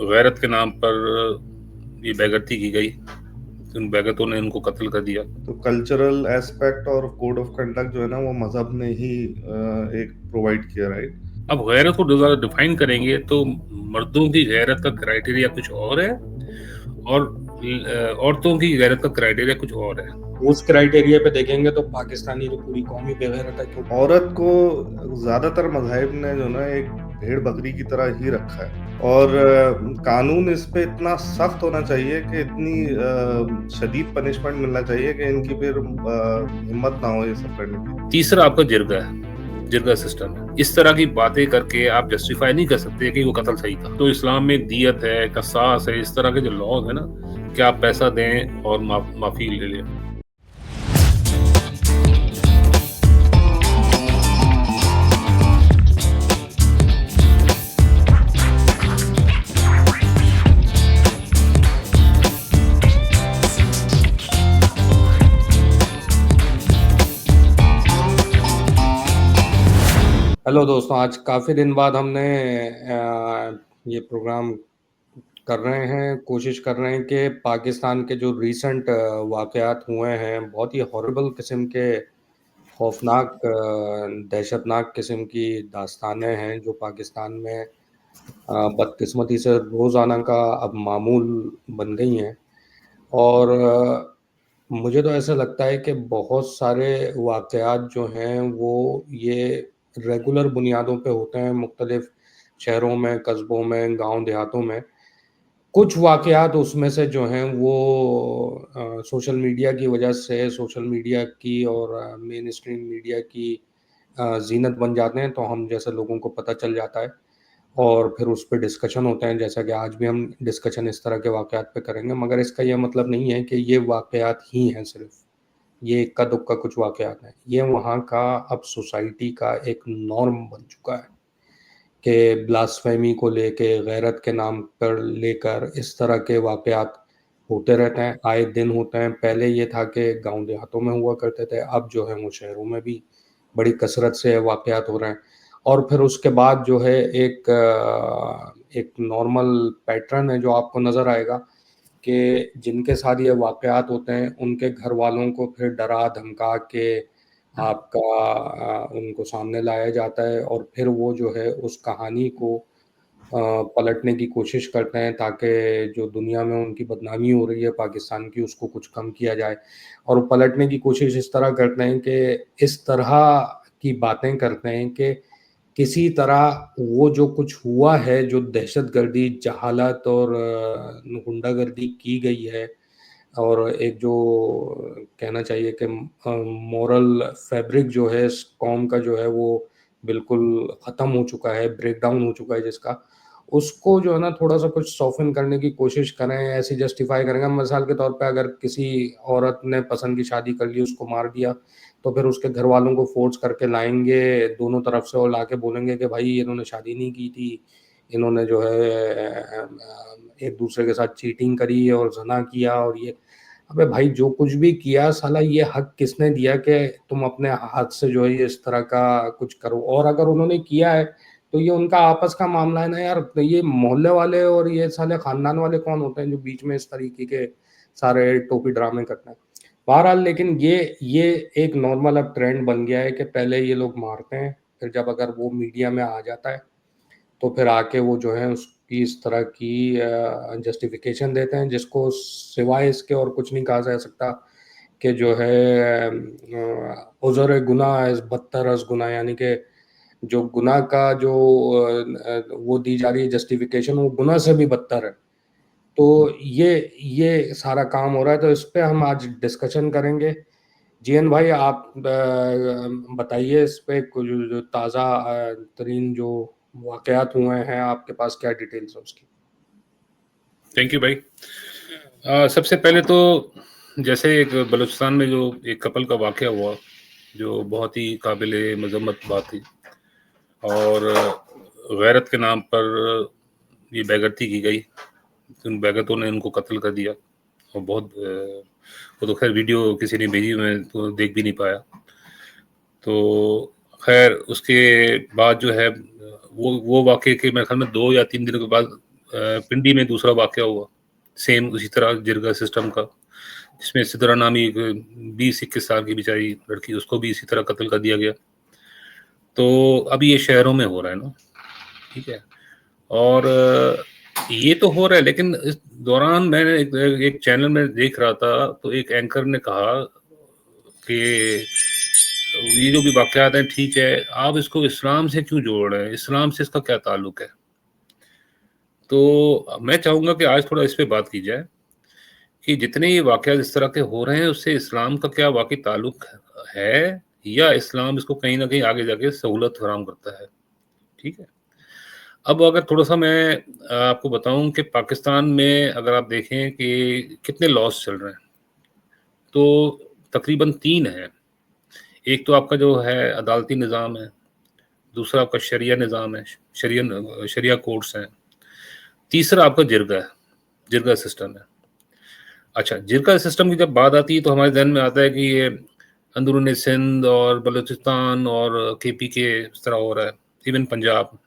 गैरत के नाम पर ये बेगरती की गई। उन बेगरतों ने इनको कत्ल कर दिया। तो कल्चरल एस्पेक्ट और कोड ऑफ कंडक्ट जो है ना वो मजहब ने ही एक प्रोवाइड किया, राइट? अब गैरत को ज़्यादा डिफाइन करेंगे तो मर्दों की गैरत का क्राइटेरिया कुछ और है और औरतों की गैरत का क्राइटेरिया कुछ और है। उस क्राइटेरिया पे देखेंगे तो पाकिस्तानी जो पूरी कौम ही बेगैरत है, क्योंकि औरत को ज्यादातर मज़ाहिब ने जो ना एक भेड़ बकरी की तरह ही रखा है, और कानून इस पे इतना सख्त होना चाहिए कि इतनी शदीद पनिशमेंट मिलना चाहिए कि इनकी फिर हिम्मत ना हो ये सब करने की। तीसरा आपका जिरगा है, जिरगा सिस्टम है। इस तरह की बातें करके आप जस्टिफाई नहीं कर सकते कि वो कत्ल सही था। तो इस्लाम में दियत है, कसास है, इस तरह के जो लॉज है ना कि आप पैसा दें और माफी ले लें। हेलो दोस्तों, आज काफ़ी दिन बाद हमने ये प्रोग्राम कर रहे हैं। कोशिश कर रहे हैं कि पाकिस्तान के जो रीसेंट वाक़यात हुए हैं, बहुत ही हॉरिबल किस्म के, खौफनाक, दहशतनाक किस्म की दास्तानें हैं जो पाकिस्तान में बदकिस्मती से रोज़ाना का अब मामूल बन गई हैं। और मुझे तो ऐसा लगता है कि बहुत सारे वाक़यात जो हैं वो ये रेगुलर बुनियादों पे होते हैं, मुख्तलिफ़ शहरों में, कस्बों में, गाँव देहातों में। कुछ वाक़यात उसमें से जो हैं वो सोशल मीडिया की वजह से, सोशल मीडिया की और मेन स्ट्रीम मीडिया की ज़ीनत बन जाते हैं, तो हम जैसे लोगों को पता चल जाता है और फिर उस पे डिस्कशन होते हैं, जैसा कि आज भी हम डिस्कशन इस तरह के वाक़यात पे करेंगे। मगर इसका ये मतलब नहीं है कि ये वाक़यात ही हैं सिर्फ़, ये इक्का-दुक्का कुछ वाक़यात हैं। ये वहाँ का अब सोसाइटी का एक नॉर्म बन चुका है कि ब्लास्फेमी को लेके, गैरत के नाम पर लेकर इस तरह के वाक़यात होते रहते हैं, आए दिन होते हैं। पहले ये था कि गाँव देहातों में हुआ करते थे, अब जो है वो शहरों में भी बड़ी कसरत से वाक़यात हो रहे हैं। और फिर उसके बाद जो है एक नॉर्मल पैटर्न है जो आपको नज़र आएगा कि जिनके साथ ये वाक़यात होते हैं, उनके घरवालों को फिर डरा-धमका के आपका उनको सामने लाया जाता है और फिर वो जो है उस कहानी को पलटने की कोशिश करते हैं ताकि जो दुनिया में उनकी बदनामी हो रही है पाकिस्तान की, उसको कुछ कम किया जाए। और पलटने की कोशिश इस तरह करते हैं कि इस तरह की बातें करते हैं कि किसी तरह वो जो कुछ हुआ है, जो दहशतगर्दी, जहालत और गुंडागर्दी की गई है और एक जो कहना चाहिए कि मॉरल फैब्रिक जो है इस कौम का जो है वो बिल्कुल ख़त्म हो चुका है, ब्रेक डाउन हो चुका है जिसका, उसको जो है ना थोड़ा-सा कुछ सॉफ़्टन करने की कोशिश करें, ऐसे जस्टिफ़ाई करेंगे। मिसाल के तौर पे अगर किसी औरत ने पसंद की शादी कर ली, उसको मार दिया, तो फिर उसके घरवालों को फ़ोर्स करके लाएँगे दोनों तरफ से और लाके बोलेंगे कि भाई इन्होंने शादी नहीं की थी, इन्होंने जो है एक-दूसरे के साथ चीटिंग करी और ज़िना किया और ये। अबे भाई जो कुछ भी किया साला ये हक किसने दिया कि तुम अपने हाथ से जो है ये इस तरह का कुछ करो? और अगर उन्होंने किया है तो ये उनका आपस का मामला है ना यार। तो ये मोहल्ले वाले और ये साले खानदान वाले कौन होते हैं जो बीच में इस तरीके के सारे टोपी ड्रामे करते हैं। बहरहाल लेकिन ये एक नॉर्मल अब ट्रेंड बन गया है कि पहले ये लोग मारते हैं, फिर जब अगर वो मीडिया में आ जाता है तो फिर आके वो जो है उसकी इस तरह की जस्टिफिकेशन देते हैं जिसको सिवाय इसके और कुछ नहीं कहा जा सकता कि जो है उज़र गुनाह इज़ बदतर अज़ गुनाह, यानी कि जो गुनाह का जो वो दी जा रही है जस्टिफिकेशन वो गुनाह से भी बदतर है। तो ये सारा काम हो रहा है, तो इस पे हम आज डिस्कशन करेंगे। जीएन भाई आप बताइए इस पे कुछ जो ताज़ा तरीन जो वाक़यात हुए हैं, आपके पास क्या डिटेल्स है उसकी? थैंक यू भाई। सबसे पहले तो जैसे एक बलूचिस्तान में जो एक कपल का वाक़या हुआ, जो बहुत ही काबिल मज़म्मत बात थी और गैरत के नाम पर ये बेगरती की गई। उन बेगरतों ने इनको कत्ल कर दिया और बहुत वो तो खैर वीडियो किसी ने भेजी, मैं तो देख भी नहीं पाया। तो खैर उसके बाद जो है वो वाक़ये के मेरे ख़्याल में 2 या 3 दिनों के बाद पिंडी में दूसरा वाक़या हुआ, सेम उसी तरह जिरगा सिस्टम का, जिसमें सिद्रा नामी एक 20-21 साल की बेचारी लड़की, उसको भी इसी तरह कत्ल कर दिया गया। तो अभी ये शहरों में हो रहा है ना, ठीक है? और ये तो हो रहा है, लेकिन इस दौरान मैंने एक चैनल में देख रहा था, तो एक एंकर ने कहा कि ये जो भी वाक़यात हैं ठीक है, आप इसको इस्लाम से क्यों जोड़ रहे हैं? इस्लाम से इसका क्या ताल्लुक है? तो मैं चाहूँगा कि आज थोड़ा इस पे बात की जाए कि जितने ये वाक़यात इस तरह के हो रहे हैं, उससे इस्लाम का क्या वाक़ई ताल्लुक है, या इस्लाम इसको कहीं न कहीं आगे जाके सहूलत फराहम करता है, ठीक है? अब अगर थोड़ा-सा मैं आपको बताऊँ कि पाकिस्तान में अगर आप देखें कि कितने लॉज़ चल रहे हैं, तो तकरीबन 3 हैं। एक तो आपका जो है अदालती निज़ाम है, दूसरा आपका शरिया निज़ाम है, शरिया कोर्ट्स हैं, तीसरा आपका जिरगा सिस्टम है। अच्छा, जिरगा सिस्टम की जब बात आती है तो हमारे ज़हन में आता है कि ये अंदरूनी सिंध और बलूचिस्तान और केपी के इस तरह हो रहा है, इवन पंजाब।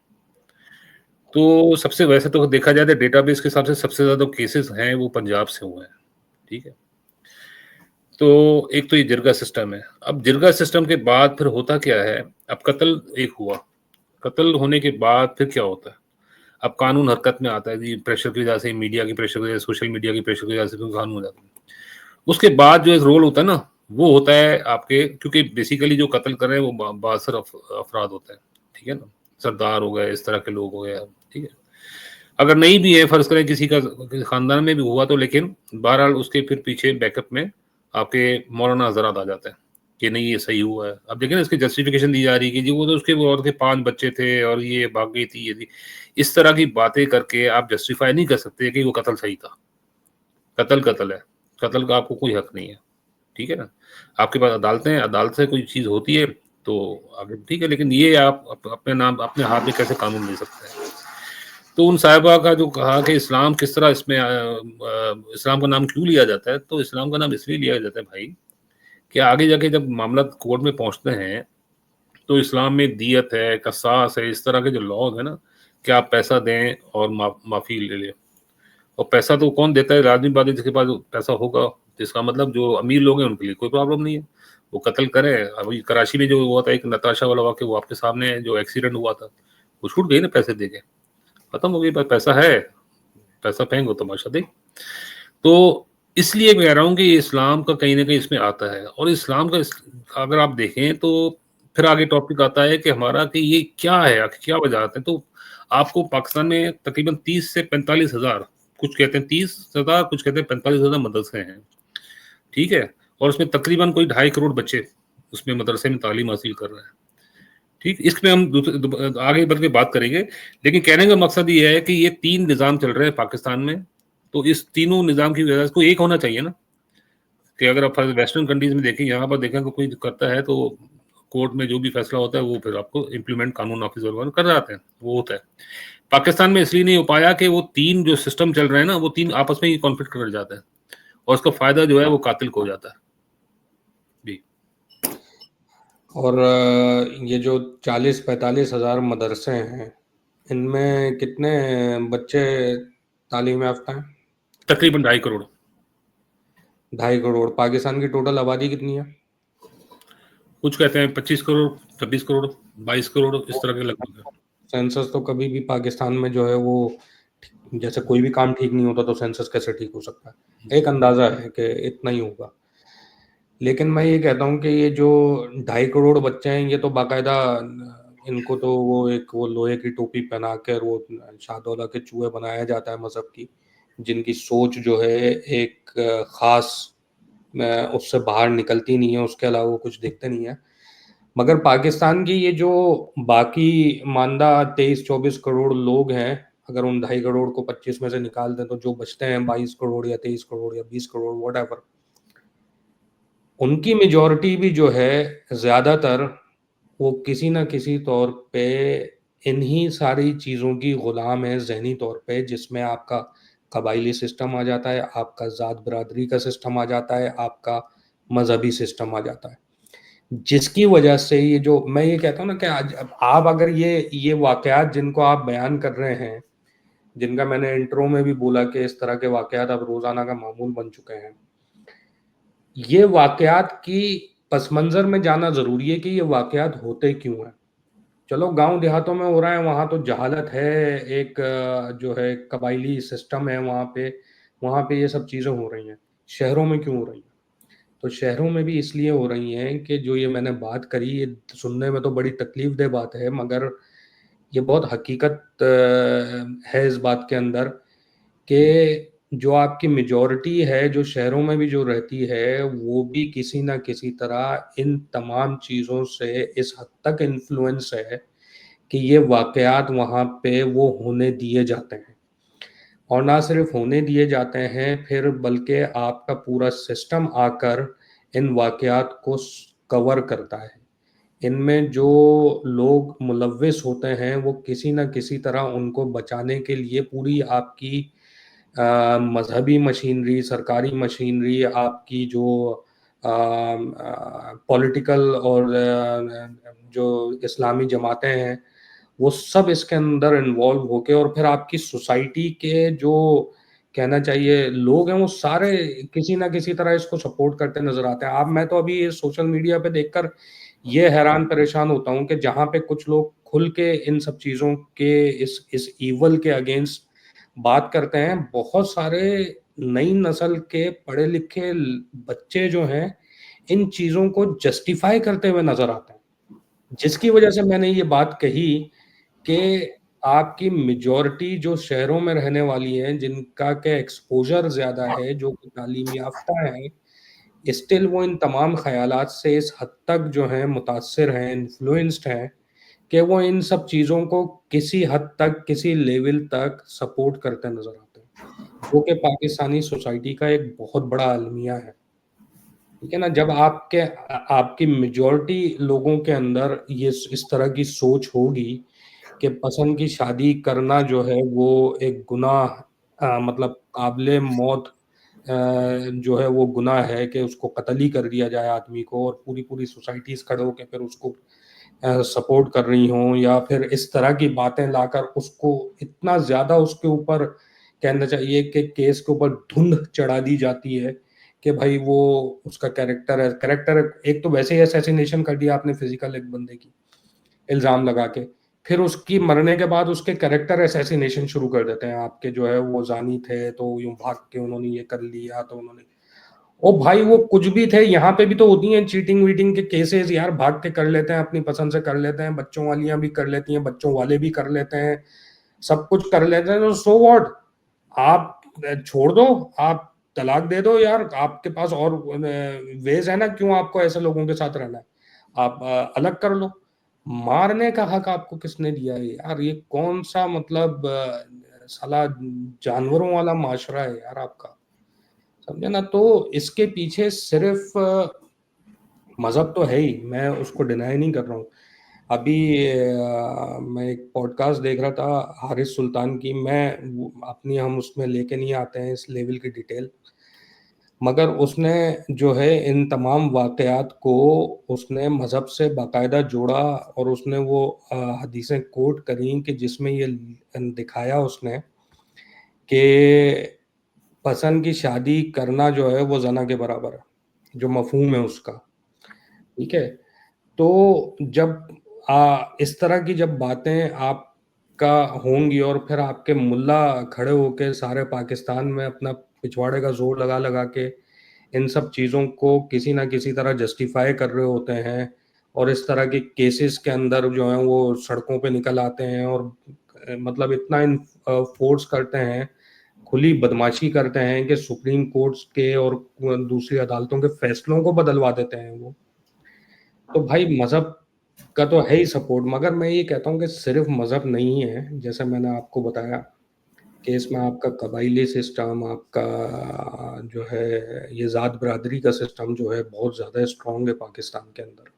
तो सबसे वैसे तो देखा जाए तो डेटाबेस के हिसाब से सबसे ज़्यादा केसेस हैं वो पंजाब से हुए हैं, ठीक है? तो एक तो ये जिरगा सिस्टम है। अब जिरगा सिस्टम के बाद फिर होता क्या है, अब कत्ल एक हुआ, कत्ल होने के बाद फिर क्या होता है? अब कानून हरकत में आता है जी, प्रेशर की वजह से, मीडिया की प्रेशर की वजह से, सोशल मीडिया की प्रेशर की वजह से फिर कानून हो जाता है। उसके बाद जो एक रोल होता है ना, वो होता है आपके, क्योंकि बेसिकली जो कत्ल कर रहे हैं वो बासर अफराद होते हैं, ठीक है ना? सरदार हो गए, इस तरह के लोग हो गए, ठीक है? अगर नहीं भी है, फ़र्ज़ करें किसी का ख़ानदान में भी हुआ तो, लेकिन बहरहाल उसके फिर पीछे बैकअप में आपके मौलाना हज़रात आ जाते हैं कि नहीं ये सही हुआ है। अब देखिए ना, इसकी जस्टिफ़िकेशन दी जा रही है कि जी वो तो उसके वो औरत के 5 बच्चे थे और ये भाग गई थी, ये थी। इस तरह की बातें करके आप जस्टिफ़ाई नहीं कर सकते कि वो कत्ल सही था। कत्ल कत्ल है, कत्ल का आपको कोई हक नहीं है, ठीक है ना? आपके पास अदालतें हैं, अदालत से कोई चीज़ होती है तो आगे ठीक है, लेकिन ये आप अपने नाम अपने हाथ में कैसे कानून ले सकते हैं? तो उन साहिबा का जो कहा कि इस्लाम किस तरह इसमें इस्लाम का नाम क्यों लिया जाता है, तो इस्लाम का नाम इसलिए लिया जाता है भाई कि आगे जाके जब मामला कोर्ट में पहुंचते हैं तो इस्लाम में दियत है, कसास है, इस तरह के जो लॉज है ना, कि आप पैसा दें और माफ़ी ले लें। और पैसा तो कौन देता है? आदमी बाद जिसके पास पैसा होगा, तो इसका मतलब जो अमीर लोग हैं उनके लिए कोई प्रॉब्लम नहीं है, वो कत्ल करें। अभी कराची में जो हुआ था एक नताशा वाला वाक़या, वो आपके सामने है, जो एक्सीडेंट हुआ था, वो छूट गई ना पैसे दे के, खत्म हो गई बात। पैसा है, पैसा फेंको तमाशा देख। तो इसलिए मैं कह रहा हूँ कि इस्लाम का कहीं न कहीं इसमें आता है, और इस्लाम का अगर आप देखें तो फिर आगे टॉपिक आता है कि हमारा कि ये क्या है, आखिर क्या वजह है? तो आपको पाकिस्तान में तकरीबन 30 से 45 हज़ार, कुछ कहते हैं 30 हज़ार, कुछ कहते हैं 45 हज़ार मदरसे हैं, ठीक है? और उसमें तकरीबन कोई 2.5 करोड़ बच्चे उसमें मदरसे में तालीम हासिल कर रहे हैं, ठीक? इसमें हम आगे बढ़ के बात करेंगे, लेकिन कहने का मकसद ये है कि ये 3 निज़ाम चल रहे हैं पाकिस्तान में, तो इस तीनों निज़ाम की वजह से कोई एक होना चाहिए ना, कि अगर आप वेस्टर्न कंट्रीज़ में देखें, यहाँ पर देखें, कोई करता है तो कोर्ट में जो भी फैसला होता है वो फिर आपको इम्प्लीमेंट कानून ऑफिसर वगैरह कर जाते हैं, वो होता है। पाकिस्तान में इसलिए नहीं हो पाया कि वो 3 जो सिस्टम चल रहे हैं ना, वो 3 आपस में ही कॉन्फ्लिक्ट कर जाते हैं, और उसका फ़ायदा जो है वो कातिल को हो जाता है। जी। और ये जो 40-45 हज़ार मदरसे हैं, इनमें कितने बच्चे तालीम याफ्ता हैं? तकरीबन 2.5 करोड़। 2.5 करोड़। पाकिस्तान की टोटल आबादी कितनी है? कुछ कहते हैं 25 करोड़, 26 करोड़, 22 करोड़, इस तरह के लगभग है। सेंसस तो कभी भी पाकिस्तान में जो है वो, जैसे कोई भी काम ठीक नहीं होता तो सेंसस कैसे ठीक हो सकता है? एक अंदाजा है कि इतना ही होगा। लेकिन मैं ये कहता हूँ कि ये जो 2.5 करोड़ बच्चे हैं, ये तो बाकायदा इनको तो वो लोहे की टोपी पहना कर वो शाहदौला के चूहे बनाया जाता है मजहब की, जिनकी सोच जो है एक खास उससे बाहर निकलती नहीं है, उसके अलावा वो कुछ देखते नहीं है। मगर पाकिस्तान की ये जो बाकी मानदा 23-24 करोड़ लोग हैं, अगर उन 2.5 करोड़ को 25 में से निकाल दें तो जो बचते हैं 22 करोड़ या 23 करोड़ या 20 करोड़ व्हाटएवर, उनकी मेजॉरिटी भी जो है ज़्यादातर वो किसी न किसी तौर पे इन्हीं सारी चीज़ों की गुलाम है ज़हनी तौर पे, जिसमें आपका कबायली सिस्टम आ जाता है, आपका ज़ात बिरादरी का सिस्टम आ जाता है, आपका मज़हबी सिस्टम आ जाता है। जिसकी वजह से ये जो मैं ये कहता हूँ ना कि आज आप अगर ये वाक़यात जिनको आप बयान कर रहे हैं, जिनका मैंने इंट्रो में भी बोला कि इस तरह के वाकयात अब रोजाना का मामूल बन चुके हैं। ये वाकयात की पस मंजर में जाना जरूरी है कि ये वाकयात होते क्यों हैं। चलो गांव देहातों में हो रहा है, वहां तो जहालत है, एक जो है कबायली सिस्टम है वहां पे ये सब चीजें हो रही हैं। शहरों में क्यों हो रही हैं? तो शहरों में भी इसलिए हो रही हैं कि जो ये मैंने बात करी, ये सुनने में तो बड़ी तकलीफ दह बात है, मगर ये बहुत हकीकत है इस बात के अंदर कि जो आपकी मेजॉरिटी है जो शहरों में भी जो रहती है, वो भी किसी ना किसी तरह इन तमाम चीज़ों से इस हद तक इन्फ्लुएंस है कि ये वाकयात वहाँ पे वो होने दिए जाते हैं। और ना सिर्फ होने दिए जाते हैं, फिर बल्कि आपका पूरा सिस्टम आकर इन वाकयात को कवर करता है। इनमें जो लोग मुलव्विस होते हैं वो किसी न किसी तरह उनको बचाने के लिए पूरी आपकी मजहबी मशीनरी, सरकारी मशीनरी, आपकी जो पॉलिटिकल और जो इस्लामी जमातें हैं, वो सब इसके अंदर इन्वॉल्व होके, और फिर आपकी सोसाइटी के जो कहना चाहिए लोग हैं, वो सारे किसी ना किसी तरह इसको सपोर्ट करते नजर आते हैं। आप मैं तो अभी सोशल मीडिया पे देखकर ये हैरान परेशान होता हूँ कि जहाँ पे कुछ लोग खुल के इन सब चीज़ों के इस ईवल के अगेंस्ट बात करते हैं, बहुत सारे नई नस्ल के पढ़े लिखे बच्चे जो हैं इन चीज़ों को जस्टिफाई करते हुए नजर आते हैं। जिसकी वजह से मैंने ये बात कही कि आपकी मेजॉरिटी जो शहरों में रहने वाली है, जिनका के एक्सपोजर ज्यादा है, जो कि तालीम याफ्ता है, स्टिल वो इन तमाम ख्यालात से इस हद तक जो है मुतासिर हैं, इन्फ्लुएंस्ड हैं कि वो इन सब चीज़ों को किसी हद तक, किसी लेवल तक सपोर्ट करते नजर आते हैं, जो कि पाकिस्तानी सोसाइटी का एक बहुत बड़ा अलमिया है। ठीक है ना? जब आपकी मेजॉरिटी लोगों के अंदर ये इस तरह की सोच होगी कि पसंद की शादी करना जो है वो एक गुनाह, मतलब काबिले मौत जो है वो गुनाह है कि उसको कत्ल ही कर दिया जाए आदमी को, और पूरी पूरी सोसाइटीज खड़े होकर फिर उसको सपोर्ट कर रही हों, या फिर इस तरह की बातें लाकर उसको इतना ज्यादा उसके ऊपर कहना चाहिए कि केस के ऊपर धुंध चढ़ा दी जाती है कि भाई वो उसका कैरेक्टर है, कैरेक्टर एक तो वैसे ही असैसिनेशन कर दिया आपने फिजिकल एक बंदे की इल्जाम लगा के, फिर उसकी मरने के बाद उसके कैरेक्टर असैसिनेशन शुरू कर देते हैं आपके, जो है वो जानी थे तो यूं भाग के उन्होंने ये कर लिया, तो उन्होंने ओ भाई वो कुछ भी थे। यहाँ पे भी तो होती हैं चीटिंग वीटिंग के केसेस यार, भाग के कर लेते हैं, अपनी पसंद से कर लेते हैं, बच्चों वालियां भी कर लेती हैं, बच्चों वाले भी कर लेते हैं, सब कुछ कर लेते हैं, तो सो व्हाट, आप छोड़ दो, आप तलाक दे दो यार, आपके पास और वेज है ना, क्यों आपको ऐसे लोगों के साथ रहना है, आप अलग कर लो। मारने का हक आपको किसने दिया है यार? ये कौन सा मतलब साला जानवरों वाला माशरा है यार आपका, समझे ना? तो इसके पीछे सिर्फ मजहब तो है ही, मैं उसको डिनाई नहीं कर रहा हूँ। अभी मैं एक पॉडकास्ट देख रहा था हारिस सुल्तान की, अपनी हम उसमें लेके नहीं आते हैं इस लेवल की डिटेल, मगर उसने जो है इन तमाम वाकयात को उसने मजहब से बाकायदा जोड़ा, और उसने वो हदीसें कोट करी कि जिसमें ये दिखाया उसने कि पसंद की शादी करना जो है वो जना के बराबर है, जो मफहूम है उसका। ठीक है? तो जब इस तरह की जब बातें आपका होंगी, और फिर आपके मुल्ला खड़े होके सारे पाकिस्तान में अपना पिछवाड़े का जोर लगा लगा के इन सब चीज़ों को किसी ना किसी तरह जस्टिफाई कर रहे होते हैं, और इस तरह के केसेस के अंदर जो है वो सड़कों पे निकल आते हैं, और मतलब इतना फोर्स करते हैं, खुली बदमाशी करते हैं कि सुप्रीम कोर्ट्स के और दूसरी अदालतों के फैसलों को बदलवा देते हैं वो। तो भाई मजहब का तो है ही सपोर्ट, मगर मैं ये कहता हूँ कि सिर्फ मजहब नहीं है, जैसे मैंने आपको बताया कि इसमें आपका कबाइली सिस्टम, आपका जो है ये ज़ात बरादरी का सिस्टम जो है बहुत ज़्यादा स्ट्रांग है पाकिस्तान के अंदर।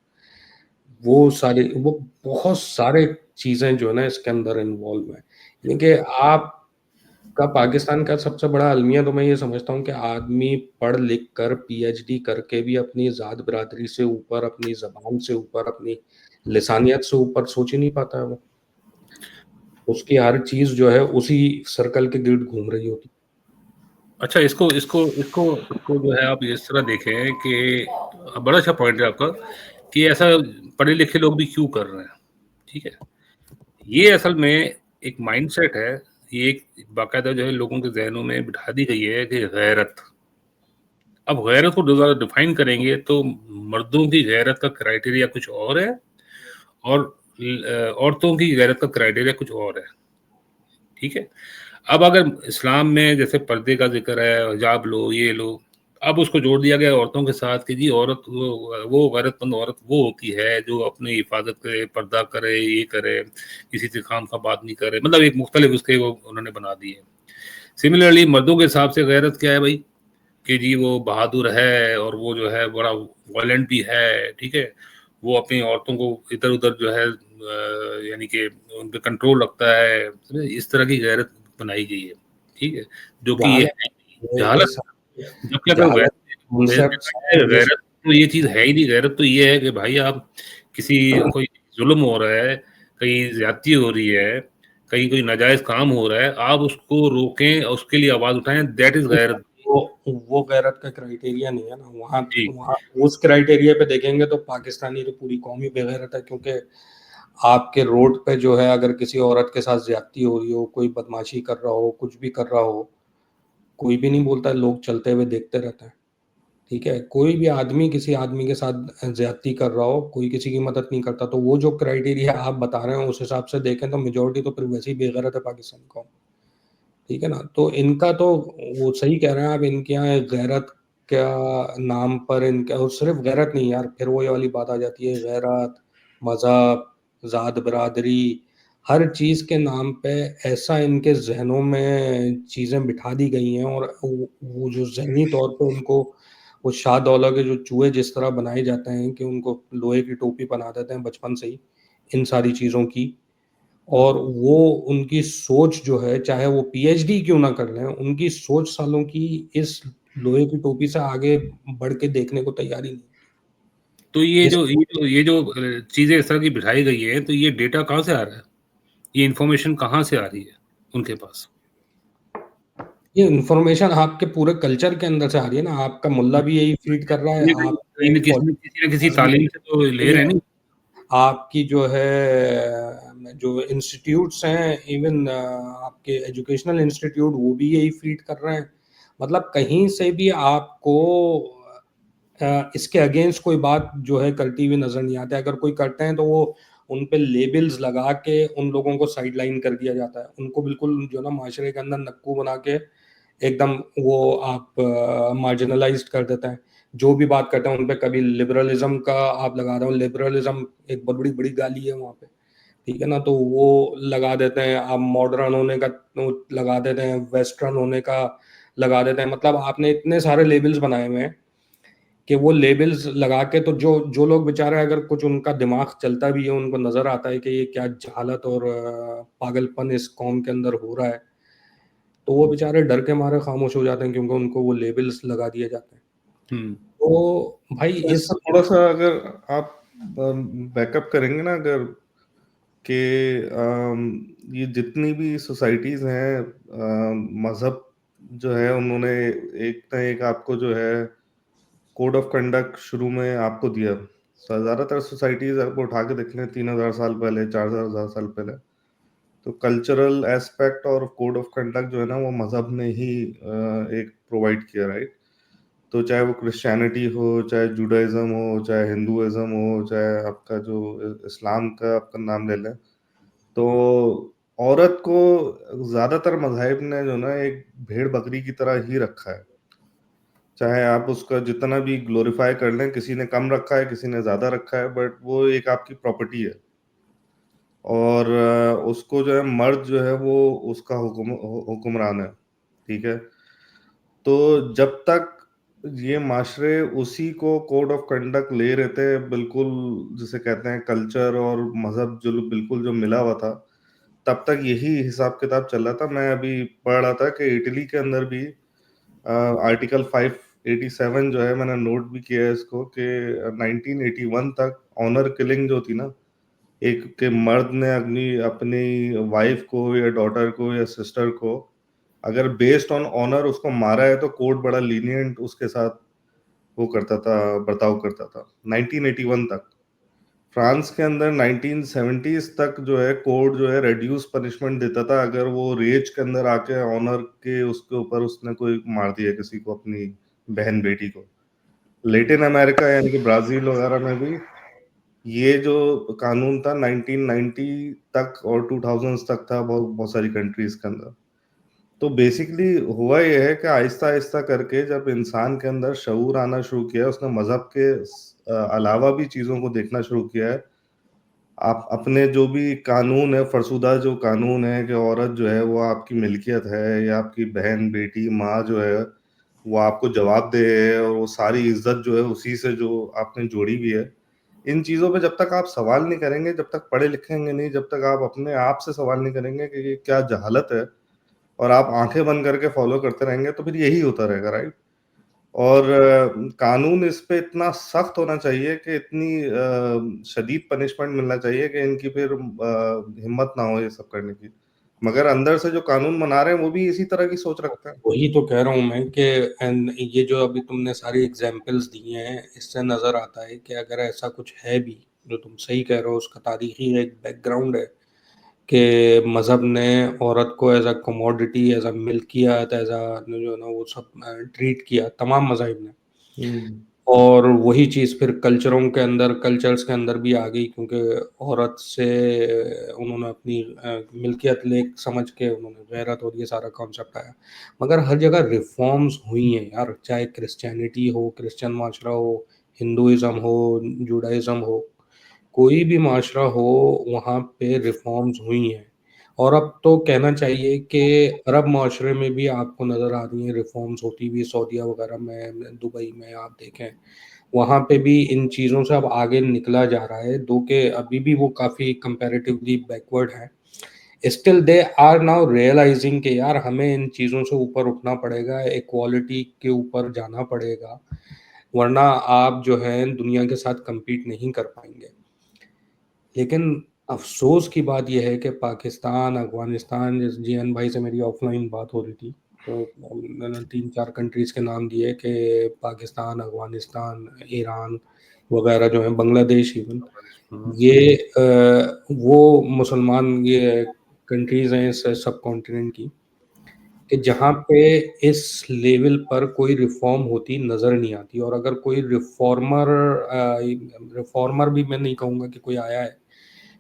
वो बहुत सारे चीज़ें जो है ना इसके अंदर इन्वॉल्व है, यानी कि आपका पाकिस्तान का सबसे बड़ा अलमिया तो मैं ये समझता हूँ कि आदमी पढ़ लिख कर पीएचडी करके भी अपनी ज़ात बरादरी से ऊपर, अपनी ज़बान से ऊपर, अपनी लिसानियत से ऊपर सोच ही नहीं पाता है वो। उसकी हर चीज जो है उसी सर्कल के गिर्द घूम रही होती। अच्छा, इसको इसको इसको इसको जो है आप इस तरह देखें कि बड़ा अच्छा पॉइंट है आपका कि ऐसा पढ़े लिखे लोग भी क्यों कर रहे हैं, ठीक है? ये असल में एक माइंडसेट है, ये एक बाकायदा जो है लोगों के ज़हनों में बिठा दी गई है कि गैरत। अब गैरत को ज़रा डिफाइन करेंगे तो मर्दों की गैरत का क्राइटेरिया कुछ और है और औरतों की गैरत का क्राइटेरिया कुछ और है, ठीक है? अब अगर इस्लाम में जैसे पर्दे का ज़िक्र है, हिजाब लो, ये लो, अब उसको जोड़ दिया गया औरतों के साथ कि जी औरत वो गैरतमंद औरत वो होती है जो अपनी हिफाज़त करे, पर्दा करे, ये करे, किसी से खामखा बात नहीं करे, मतलब एक मुख्तलिफ उसके वो उन्होंने बना दिए। सिमिलरली मर्दों के हिसाब से गैरत क्या है भाई? कि जी वो बहादुर है और वो जो है बड़ा वायलेंट भी है, ठीक है? वो अपनी औरतों को इधर-उधर जो है यानी कि उन पे कंट्रोल रखता है, समझे? इस तरह की गैरत बनाई गई है, ठीक है? जो कि ये जहालत, है नहीं, ये जहालत। सारे जबकि अगर जहालत कॉन्सेप्ट वैसे सारे गैरत तो ये चीज़ है ही नहीं, गैरत तो ये है कि भाई आप किसी कोई ज़ुल्म हो रहा है, कहीं ज़्यादती हो रही है, कहीं कोई नाजायज़ काम हो रहा है, आप उसको रोकें और उसके लिए आवाज़ उठाएँ, दैट इज़ गैरत। वो गैरत का क्राइटेरिया नहीं है ना। वहाँ जी, वहाँ उस क्राइटेरिया पे देखेंगे तो पाकिस्तानी तो पूरी कौम ही बेगैरत है, क्योंकि आपके रोड पे जो है अगर किसी औरत के साथ ज्यादती हो रही हो, कोई बदमाशी कर रहा हो, कुछ भी कर रहा हो, कोई भी नहीं बोलता, लोग चलते हुए देखते रहते हैं। ठीक है, कोई भी आदमी किसी आदमी के साथ ज्यादती कर रहा हो, कोई किसी की मदद नहीं करता। तो वो जो क्राइटेरिया आप बता रहे हैं उस हिसाब से देखें तो मेजोरिटी तो फिर वैसे ही बेगैरत है पाकिस्तानी कौम। ठीक है ना? तो इनका तो वो सही कह रहे हैं आप, इनके यहाँ गैरत का नाम पर इनका, और सिर्फ गैरत नहीं यार, फिर वही वाली बात आ जाती है, गैरत, मजहब, जात बिरादरी, हर चीज के नाम पे ऐसा इनके जहनों में चीजें बिठा दी गई हैं। और वो जो जहनी तौर पे उनको वो शाह दौला के जो चूहे जिस तरह बनाए जाते हैं कि उनको लोहे की टोपी पहना देते हैं बचपन से ही इन सारी चीजों की। और वो उनकी सोच जो है, चाहे वो पीएचडी क्यों ना कर लें, उनकी सोच सालों की इस लोहे की टोपी से आगे बढ़ के देखने को तैयार ही नहीं। तो ये इस जो चीज़ें इस तरह की बिठाई गई हैं, तो ये डेटा कहाँ से आ रहा है? ये इन्फॉर्मेशन कहाँ से आ रही है उनके पास? ये इन्फॉर्मेशन आपके पूरे कल्चर के अंदर से आ रही है ना। आपका मुल्ला भी यही फीड कर रहा है, ये कहीं आपके न किसी न किसी पॉलिटिशियंस भी तालीम से तो ले रहे हैं नहीं? आपकी जो है जो इंस्टीट्यूट्स हैं, इवन आपके एजुकेशनल इंस्टीट्यूट, वो भी यही फीड कर रहे हैं। मतलब कहीं से भी आपको इसके अगेंस्ट कोई बात जो है करती हुई नजर नहीं आती। अगर कोई करते हैं तो वो उन पे लेबल्स लगा के उन लोगों को साइड लाइन कर दिया जाता है। उनको बिल्कुल जो ना माशरे के अंदर नक्कू बना के एकदम वो आप मार्जिनलाइज्ड कर देते हैं। जो भी बात करते हैं उन पे, कभी लिबरलिज्म का आप लगा रहे हो, लिबरलिज्म एक बहुत बड़ी बड़ी गाली है वहाँ पे। ठीक है ना? तो वो लगा देते हैं। आप मॉडर्न होने का वो लगा देते हैं, वेस्टर्न होने का लगा देते हैं। मतलब आपने इतने सारे लेबल्स बनाए हुए हैं कि वो लेबल्स लगा के तो जो जो लोग बेचारे, अगर कुछ उनका दिमाग चलता भी है, उनको नजर आता है कि ये क्या जहालत और पागलपन इस कौम के अंदर हो रहा है, तो वो बेचारे डर के मारे खामोश हो जाते हैं, क्योंकि उनको वो लेबल्स लगा दिए जाते हैं। हुँ। तो भाई तो इस इसका थोड़ा-सा अगर आप बैकअप करेंगे ना, अगर कि ये जितनी भी सोसाइटीज़ हैं, मज़हब जो है उन्होंने एक ना एक आपको जो है कोड ऑफ कंडक्ट शुरू में आपको दिया। ज़्यादातर सोसाइटीज़ आप उठा के देख लें 3000 साल पहले, 4000 साल पहले, तो कल्चरल एस्पेक्ट और कोड ऑफ कंडक्ट जो है ना वो मज़हब ने ही एक प्रोवाइड किया, राइट? तो चाहे वो क्रिश्चियनिटी हो, चाहे जुडाइज़्म हो, चाहे हिंदुइज़्म हो, चाहे आपका जो इस्लाम का आपका नाम ले लें, तो औरत को ज़्यादातर मज़ाहिब ने जो ना एक भेड़-बकरी की तरह ही रखा है। चाहे आप उसका जितना भी ग्लोरीफाई कर लें, किसी ने कम रखा है, किसी ने ज़्यादा रखा है, बट वो एक आपकी प्रॉपर्टी है। और उसको जो है मर्द जो है वो उसका हुक्मरान है, ठीक है? तो जब तक ये माशरे उसी को कोड ऑफ कंडक्ट ले रहे थे, बिल्कुल जिसे कहते हैं कल्चर और मज़हब जो बिल्कुल जो मिला हुआ था, तब तक यही हिसाब-किताब चल रहा था। मैं अभी पढ़ रहा था कि इटली के अंदर भी आर्टिकल 587 जो है, मैंने नोट भी किया है इसको, कि 1981 तक ऑनर किलिंग जो थी ना, एक के मर्द ने अपनी वाइफ को या डॉटर को या सिस्टर को अगर बेस्ड ऑन ऑनर उसको मारा है तो कोर्ट बड़ा लीनियंट उसके साथ वो करता था, बर्ताव करता था 1981 तक। फ्रांस के अंदर 1970s तक जो है कोर्ट जो है रेड्यूस पनिशमेंट देता था अगर वो रेज के अंदर आके ऑनर के उसके ऊपर उसने कोई मार दिया किसी को, अपनी बहन बेटी को। लेटिन अमेरिका यानी कि ब्राजील वगैरह में भी ये जो कानून था 1990 तक और 2000s तक था बहुत बहुत सारी कंट्रीज के अंदर। तो बेसिकली हुआ ये है कि आहिस्ता आहिस्ता करके जब इंसान के अंदर शऊर आना शुरू किया, उसने मजहब के अलावा भी चीजों को देखना शुरू किया है। आप अपने जो भी कानून है, फरसुदा जो कानून है कि औरत जो है वो आपकी मिल्कियत है या आपकी बहन बेटी माँ जो है वो आपको जवाब दे और वो सारी इज्जत जो है उसी से जो आपने जोड़ी हुई है। इन चीजों पे जब तक आप सवाल नहीं करेंगे, जब तक पढ़े लिखेंगे नहीं, जब तक आप अपने आप से सवाल नहीं करेंगे कि ये क्या जहालत है और आप आंखें बंद करके फॉलो करते रहेंगे तो फिर यही होता रहेगा, राइट। और कानून इस पे इतना सख्त होना चाहिए कि इतनी शदीद पनिशमेंट मिलना चाहिए कि इनकी फिर हिम्मत ना हो ये सब करने की। मगर अंदर से जो कानून बना रहे हैं वो भी इसी तरह की सोच रखते हैं। वही तो कह रहा हूँ मैं कि ये जो अभी तुमने सारी एग्जाम्पल्स दिए हैं, इससे नज़र आता है कि अगर ऐसा कुछ है भी, जो तुम सही कह रहे हो, उसका तारीखी एक बैकग्राउंड है कि मज़हब ने औरत को as a commodity, as a मिल्कियत, एज अ जो है ना वो सब ट्रीट किया, तमाम मज़ाहिब ने। और वही चीज़ फिर कल्चर्स के अंदर भी आ गई, क्योंकि औरत से उन्होंने अपनी मिल्कियत ले समझ के उन्होंने गैरत और ये सारा कॉन्सेप्ट आया। मगर हर जगह रिफॉर्म्स हुई हैं यार, चाहे क्रिश्चियनिटी हो, क्रिश्चियन माशरा हो, हिंदुइज़्म हो, जुडाइज़्म हो, कोई भी माशरा हो, वहाँ पे रिफॉर्म्स हुई हैं। और अब तो कहना चाहिए कि अरब माशरे में भी आपको नज़र आ रही हैं रिफॉर्म्स होती हुई, सऊदीया वगैरह में, दुबई में आप देखें, वहाँ पे भी इन चीज़ों से अब आगे निकला जा रहा है, दो कि अभी भी वो काफ़ी कंपैरेटिवली बैकवर्ड हैं। Still they are now realising कि यार हमें इन चीज़ों से ऊपर उठना पड़ेगा, इक्वालिटी के ऊपर जाना पड़ेगा, वरना आप जो है दुनिया के साथ कम्पीट नहीं कर पाएंगे। लेकिन अफसोस की बात यह है कि पाकिस्तान, अफगानिस्तान, जिस जीएन भाई से मेरी ऑफलाइन बात हो रही थी, तो मैंने 3-4 कंट्रीज़ के नाम दिए कि पाकिस्तान, अफगानिस्तान, ईरान वगैरह जो हैं, बांग्लादेश इवन, ये वो मुसलमान ये कंट्रीज़ हैं इस सब कॉन्टिनेंट की, कि जहाँ पे इस लेवल पर कोई रिफॉर्म होती नज़र नहीं आती। और अगर कोई रिफॉर्मर भी मैं नहीं कहूँगा कि कोई आया है,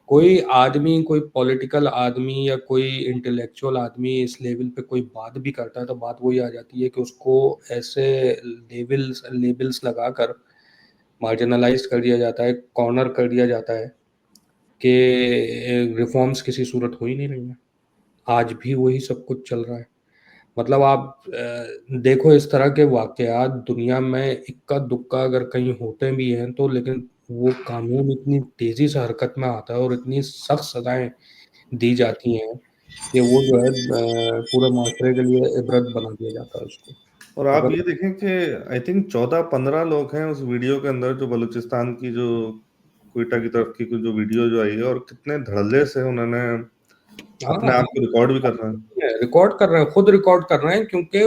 कोई आदमी, कोई पॉलिटिकल आदमी या कोई इंटेलेक्चुअल आदमी इस लेवल पे कोई बात भी करता है, तो बात वही आ जाती है कि उसको ऐसे लेबल्स लगाकर मार्जिनलाइज कर दिया जाता है, कॉर्नर कर दिया जाता है कि रिफॉर्म्स किसी सूरत हो ही नहीं रही हैं। आज भी वही सब कुछ चल रहा है। मतलब आप देखो, इस तरह के वाक़यात दुनिया में इक्का-दुक्का अगर कहीं होते भी हैं तो, लेकिन वो कानून इतनी तेज़ी से हरकत में आता है और इतनी सख्त सज़ाएँ दी जाती हैं कि वो जो है पूरे माशरे के लिए इबरत बना दिया जाता है उसको। और आप अगर ये देखें कि आई थिंक 14-15 लोग हैं उस वीडियो के अंदर, जो बलूचिस्तान की जो क्वेटा की तरफ की जो वीडियो जो आई है, और कितने धड़ल्ले से उन्होंने अपने हाँ, आप को रिकॉर्ड भी कर रहे हैं। रिकॉर्ड कर रहे हैं, खुद रिकॉर्ड कर रहे हैं, क्योंकि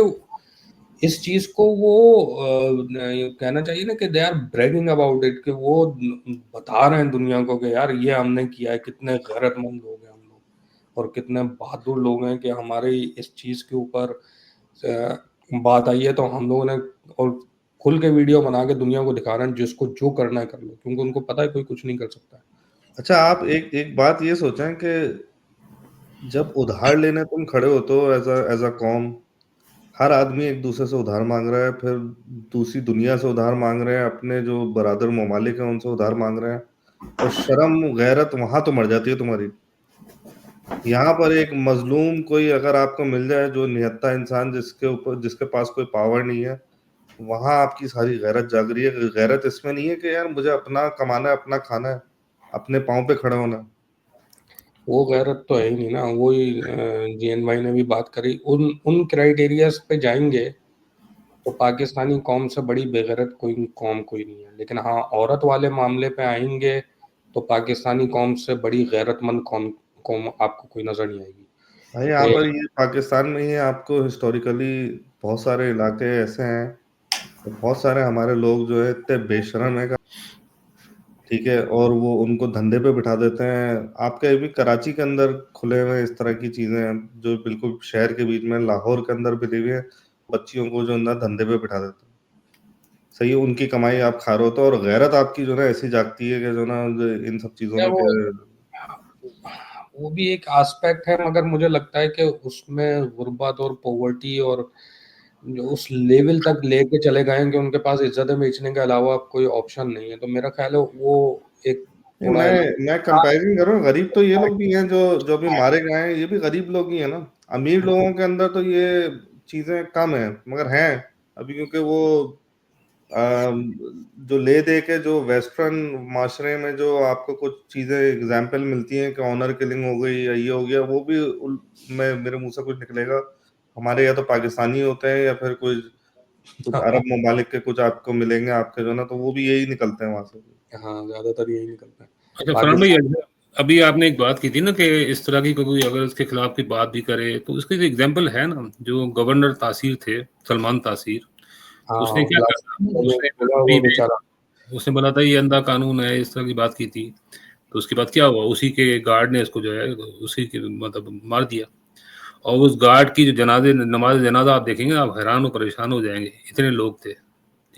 इस चीज़ को वो कहना चाहिए ना कि they are bragging about it, कि वो बता रहे हैं दुनिया को कि यार ये हमने किया है, कितने गैरतमंद लोग हैं हम लोग, और कितने बहादुर लोग हैं कि हमारी इस चीज़ के ऊपर बात आई है तो हम लोगों ने, और खुल के वीडियो बना के दुनिया को दिखा रहे हैं, जिसको जो करना है कर लो, क्योंकि उनको पता है कोई कुछ नहीं कर सकता है। अच्छा, आप एक एक बात ये सोचें कि जब उधार लेने तुम खड़े होते हो एज अ कौम, हर आदमी एक दूसरे से उधार मांग रहा है, फिर दूसरी दुनिया से उधार मांग रहे हैं, अपने जो बरादर ममालिक हैं उनसे उधार मांग रहे हैं, और शर्म गैरत वहां तो मर जाती है तुम्हारी। यहाँ पर एक मजलूम कोई अगर आपको मिल जाए, जो निहत्था इंसान जिसके पास कोई पावर नहीं है, वहां आपकी सारी गैरत जाग रही है। गैरत इसमें नहीं है कि यार मुझे अपना कमाना है, अपना खाना है, अपने पाँव पे खड़ा होना है। वो गैरत तो है ही नहीं ना। वही जीएन भाई ने भी बात करी, उन उन क्राइटेरियाज पे जाएंगे तो पाकिस्तानी कौम से बड़ी बेगैरत कोई कौम कोई नहीं है। लेकिन हाँ, औरत वाले मामले पे आएंगे तो पाकिस्तानी कौम से बड़ी गैरतमंद कौम आपको कोई नजर नहीं आएगी। भाई यहाँ पर ये पाकिस्तान में ही आपको हिस्टोरिकली बहुत सारे इलाके ऐसे हैं, तो बहुत सारे हमारे लोग जो है इतने बेशरम है, ठीक है, और वो उनको धंधे पे बिठा देते हैं। आपके अभी कराची के अंदर खुले हुए इस तरह की चीजें हैं जो बिल्कुल शहर के बीच में, लाहौर के अंदर भी हुई है, बच्चियों को जो है ना धंधे पे बिठा देते हैं। सही है, उनकी कमाई आप खा रहे हो तो, और गैरत आपकी जो ना ऐसी जागती है कि जो ना इन सब चीजों में वो भी एक एस्पेक्ट है, मगर मुझे लगता है कि उसमें गुर्बत और पॉवर्टी और जो उस लेवल तक लेके चले गए हैं कि उनके पास इज्जत बेचने के अलावा कोई ऑप्शन नहीं है। तो मेरा ख्याल है वो एक थोड़ा मैं कंपैरिजन कर रहा हूँ। गरीब तो ये लोग भी हैं जो जो भी मारे गए हैं, ये भी गरीब लोग ही है ना। अमीर लोगों के अंदर तो ये चीजें कम है, मगर हैं अभी, क्योंकि वो जो ले दे के जो वेस्टर्न माशरे में जो आपको कुछ चीजें एग्जाम्पल मिलती हैं कि ऑनर किलिंग हो गई या ये हो गया, वो भी मैं मेरे मुंह से कुछ निकलेगा, हमारे या तो पाकिस्तानी होते हैं या फिर कुछ अरब ममालिक के कुछ आपको मिलेंगे आपके जो ना, तो वो भी यही निकलते हैं वहां से। हाँ, ज्यादातर यही निकलता है। अच्छा फरहान भाई, अभी आपने एक बात की थी ना कि इस तरह की कोई अगर उसके खिलाफ की बात भी करे तो उसके जो एग्जाम्पल है ना, जो गवर्नर तासीर थे, सलमान तासीर, उसने क्या कहा, उसने बोला था ये अंधा कानून है, इस तरह की बात की थी। तो उसके बाद क्या हुआ, उसी के गार्ड ने इसको जो है उसी के मतलब मार दिया। और उस गार्ड की जो नमाज जनाजा आप देखेंगे, आप हैरान और परेशान हो जाएंगे, इतने लोग थे,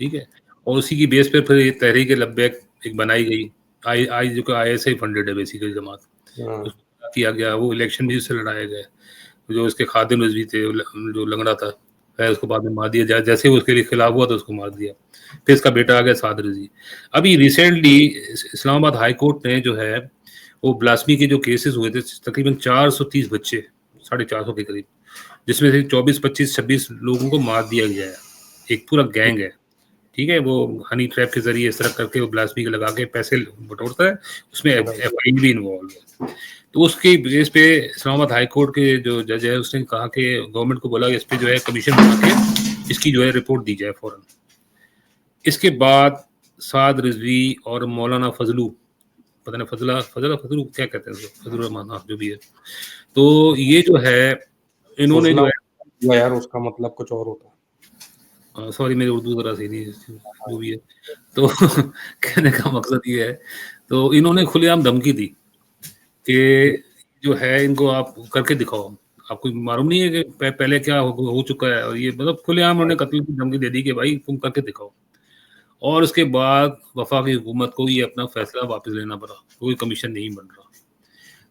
ठीक है। और उसी की बेस पे फिर ये तहरीक लब्बैक एक बनाई गई, आई आई जो कि ISI फंडेड है बेसिकली जमात, उसको किया गया, वो इलेक्शन भी उससे लड़ाए गए। जो उसके खादिम रिजवी थे, जो लंगड़ा था, फिर उसको बाद में मार दिया, जैसे वो उसके लिए खिलाफ हुआ तो उसको मार दिया। फिर इसका बेटा आ गया साद रिजवी। अभी रिसेंटली इस्लामाबाद हाई कोर्ट ने जो है वो ब्लास्मी के जो केसेस हुए थे, तकरीबन 430 बच्चे, 450 के करीब, जिसमें से 24, 25, 26 लोगों को मार दिया गया है। एक पूरा गैंग है, ठीक है। वो हनी ट्रैप के जरिए इस तरह करके वो ब्लास्मी के लगा के पैसे बटोरता है, उसमें FIA भी इन्वॉल्व है। तो उसके बेस पे इस्लामाबाद हाई कोर्ट के जो जज है उसने कहा कि गवर्नमेंट को बोला कि इस पे जो है कमीशन बना के इसकी जो है रिपोर्ट दी जाए फौरन। इसके बाद साद रिजवी और मौलाना फजलू, पता नहीं फजलू क्या कहते हैं उसको, फजलुर रहमान, हाँ, जो भी है। तो ये जो है इन्होंने जो है यार उसका मतलब कुछ और होता है। सॉरी मेरी उर्दू जरा सही नहीं है, जो भी है। तो कहने का मकसद ये है, तो इन्होंने खुलेआम धमकी दी कि जो है इनको आप करके दिखाओ। आपको मालूम नहीं है कि पहले क्या हो चुका है, और ये मतलब खुलेआम उन्होंने कत्ल की धमकी दे दी कि भाई तुम करके दिखाओ। और उसके बाद वफाकी हुकूमत को ये अपना फैसला वापस लेना पड़ा, कोई कमीशन नहीं बन रहा।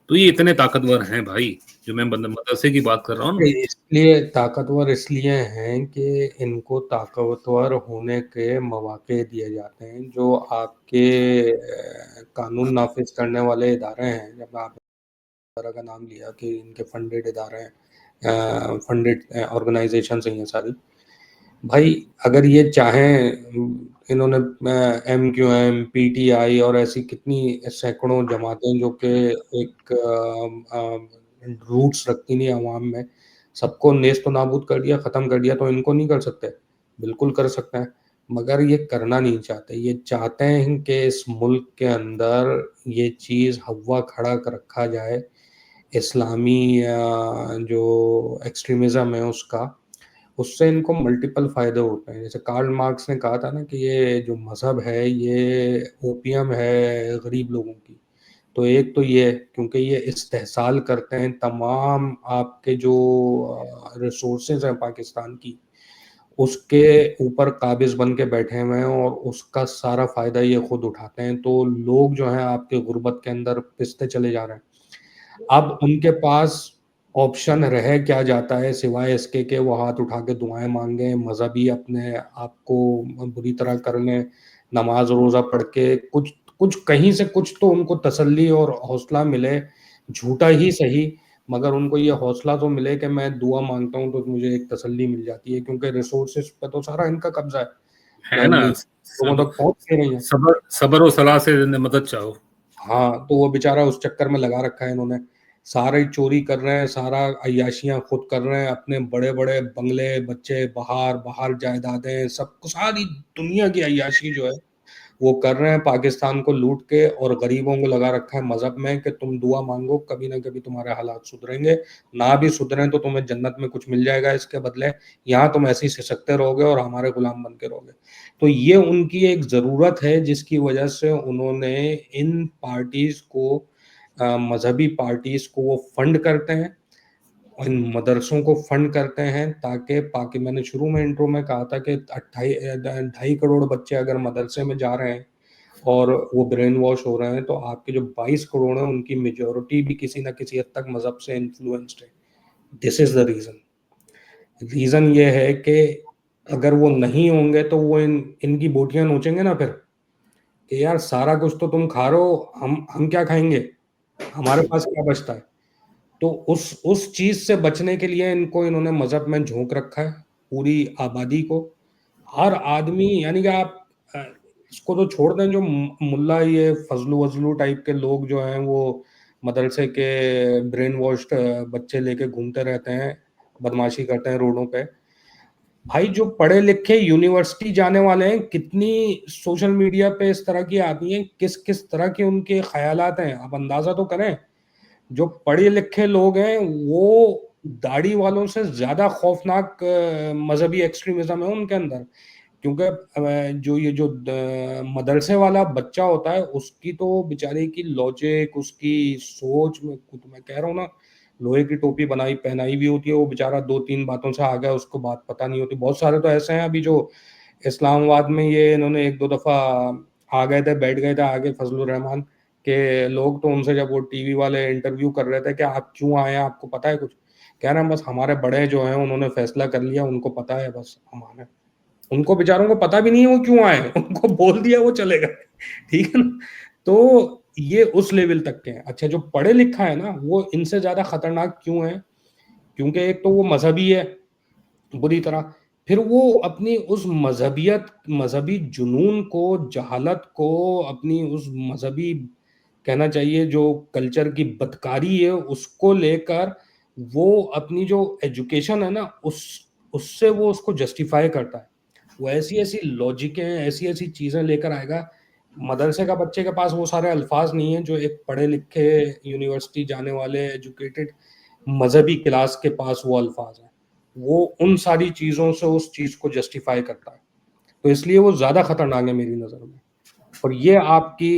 तो ये इतने ताकतवर हैं भाई, जो मैं मदरसे की बात कर रहा हूँ ना। इसलिए ताकतवर इसलिए हैं कि इनको ताकतवर होने के मौके दिए जाते हैं। जो आपके कानून नाफिज करने वाले इदारे हैं, जब आप इदारा का नाम लिया कि इनके फंडेड इदारे हैं, फंडेड ऑर्गेनाइजेशन हैं ये सारी, भाई अगर ये चाहें, इन्होंने MQM, PTI और ऐसी कितनी सैकड़ों जमातें जो कि एक रूट्स रखती नहीं अवाम में, सबको नेस्त नाबूद कर दिया, ख़त्म कर दिया, तो इनको नहीं कर सकते? बिल्कुल कर सकते हैं, मगर ये करना नहीं चाहते। ये चाहते हैं कि इस मुल्क के अंदर ये चीज़ हवा खड़ा कर रखा जाए, इस्लामी जो एक्सट्रीमिज़्म है उसका, उससे इनको मल्टीपल फ़ायदे होते हैं। जैसे कार्ल मार्क्स ने कहा था ना कि ये जो मज़हब है ये ओपियम है गरीब लोगों की। तो एक तो ये है, क्योंकि ये इस्तेहसाल करते हैं तमाम आपके जो रिसोर्सेज़ हैं पाकिस्तान की, उसके ऊपर काबिज़ बन के बैठे हुए हैं और उसका सारा फ़ायदा ये खुद उठाते हैं। तो लोग जो हैं आपके गुर्बत के अंदर पिसते चले जा रहे हैं। अब उनके पास ऑप्शन रह क्या जाता है सिवाय इसके कि वो हाथ उठा के दुआएँ माँगे, मज़हबी अपने आप को बुरी तरह कर लें, नमाज़ रोज़ा पढ़ के कुछ कुछ कहीं से कुछ तो उनको तसल्ली और हौसला मिले, झूठा ही सही, मगर उनको ये हौसला तो मिले कि मैं दुआ माँगता हूँ तो मुझे एक तसल्ली मिल जाती है, क्योंकि रिसोर्सेज़ पे तो सारा इनका कब्ज़ा है ना, है। लोगों तक पहुँच नहीं रही है। सबर और सलाह से मदद चाहो। हाँ, तो वो बेचारा उस चक्कर में लगा रखा है इन्होंने। सारी चोरी कर रहे हैं, सारा अय्याशियाँ खुद कर रहे हैं, अपने बड़े-बड़े बंगले, बच्चे बाहर, बाहर जायदादें, सब कुछ सारी दुनिया की अय्याशी जो है, वो कर रहे हैं पाकिस्तान को लूट के, और गरीबों को लगा रखा है मजहब में कि तुम दुआ मांगो, कभी ना कभी तुम्हारे हालात सुधरेंगे, ना भी सुधरे तो तुम्हें जन्नत में कुछ मिल जाएगा इसके बदले, यहाँ तुम ऐसे ही सिसकते रहोगे और हमारे गुलाम बन के रहोगे। तो ये उनकी एक ज़रूरत है जिसकी वजह से उन्होंने इन पार्टीज को, मजहबी पार्टीज को वो फंड करते हैं, इन मदरसों को फंड करते हैं, ताकि मैंने शुरू में इंट्रो में कहा था कि 2.5 करोड़ बच्चे अगर मदरसे में जा रहे हैं और वो ब्रेन वॉश हो रहे हैं, तो आपके जो 22 करोड़ हैं उनकी मेजोरिटी भी किसी ना किसी हद तक मजहब से इन्फ्लुएंस्ड है। दिस इज द रीजन ये है कि अगर वो नहीं होंगे तो वो इनकी बोटियां नोचेंगे ना फिर, कि यार सारा कुछ तो तुम खा रहे हो, हम क्या खाएंगे, हमारे पास क्या बचता है। तो उस चीज से बचने के लिए इन्होंने मजहब में झोंक रखा है पूरी आबादी को। हर आदमी, यानी कि आप अ, इसको तो छोड़ दें, जो मुल्ला ये फजलू वजलू टाइप के लोग जो हैं वो मदरसे के ब्रेन वॉश्ड बच्चे लेके घूमते रहते हैं, बदमाशी करते हैं रोडों पे। भाई जो पढ़े लिखे यूनिवर्सिटी जाने वाले हैं, कितनी सोशल मीडिया पे इस तरह की आती हैं, किस किस तरह के उनके ख्यालात हैं, आप अंदाजा तो करें। जो पढ़े लिखे लोग हैं वो दाढ़ी वालों से ज्यादा खौफनाक मजहबी एक्सट्रीमिज्म है उनके अंदर। क्योंकि जो मदरसे वाला बच्चा होता है उसकी तो बेचारे की लॉजिक, उसकी सोच में, तो मैं कह रहा हूँ ना, लोहे की टोपी बनाई पहनाई भी होती है, वो बेचारा 2-3 बातों से आ गया, उसको बात पता नहीं होती। बहुत सारे तो ऐसे हैं अभी जो इस्लामाबाद में, ये इन्होंने 1-2 दफा आ गए थे, बैठ गए थे आगे फजलुर रहमान के लोग, तो उनसे जब वो टीवी वाले इंटरव्यू कर रहे थे कि आप क्यों आए हैं, आपको पता है कुछ, कह रहे हैं बस हमारे बड़े जो हैं उन्होंने फैसला कर लिया, उनको पता है, बस हमारे, उनको बेचारों को पता भी नहीं है वो क्यों आए, उनको बोल दिया वो चले गए। ठीक है ना। तो ये उस लेवल तक के हैं। अच्छा, जो पढ़े लिखा है ना वो इनसे ज्यादा खतरनाक क्यों है, क्योंकि एक तो वो मजहबी है बुरी तरह, फिर वो अपनी उस मजहबी जुनून को, जहालत को, अपनी उस मजहबी, कहना चाहिए जो कल्चर की बदकारी है, उसको लेकर वो अपनी जो एजुकेशन है ना उससे वो उसको जस्टिफाई करता है। वो ऐसी ऐसी लॉजिकें, ऐसी ऐसी चीजें लेकर आएगा। मदरसे का बच्चे के पास वो सारे अल्फाज नहीं है जो एक पढ़े लिखे यूनिवर्सिटी जाने वाले एजुकेटेड मजहबी क्लास के पास वो अल्फाज है। वो उन सारी चीजों से उस चीज को जस्टिफाई करता है, तो इसलिए वो ज्यादा खतरनाक है मेरी नजर में। और ये आपकी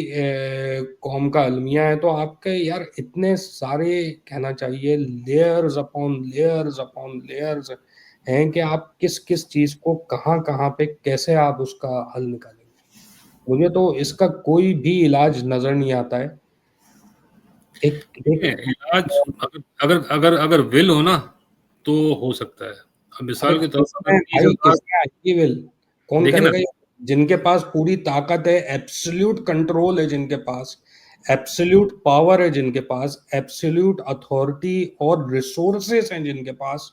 कौम का अलमिया है। तो आपके यार इतने सारे, कहना चाहिए, लेयर्स अपॉन लेयर्स हैं कि आप किस किस चीज को कहाँ कहाँ पे कैसे आप उसका हल निकालेंगे। मुझे तो इसका कोई भी इलाज नजर नहीं आता है। एक एक इलाज अगर अगर अगर अगर विल हो ना तो हो सकता है। अब अरे मिसाल के तौर पर किसमें भाई, किसमें आएगी विल, कौन देखिए ना, करेगा ये? जिनके पास पूरी ताकत है, एब्सोल्यूट कंट्रोल है जिनके पास, एब्सोल्यूट पावर है जिनके पास, एब्सोल्यूट अथॉरिटी और रिसोर्सेस हैं जिनके पास,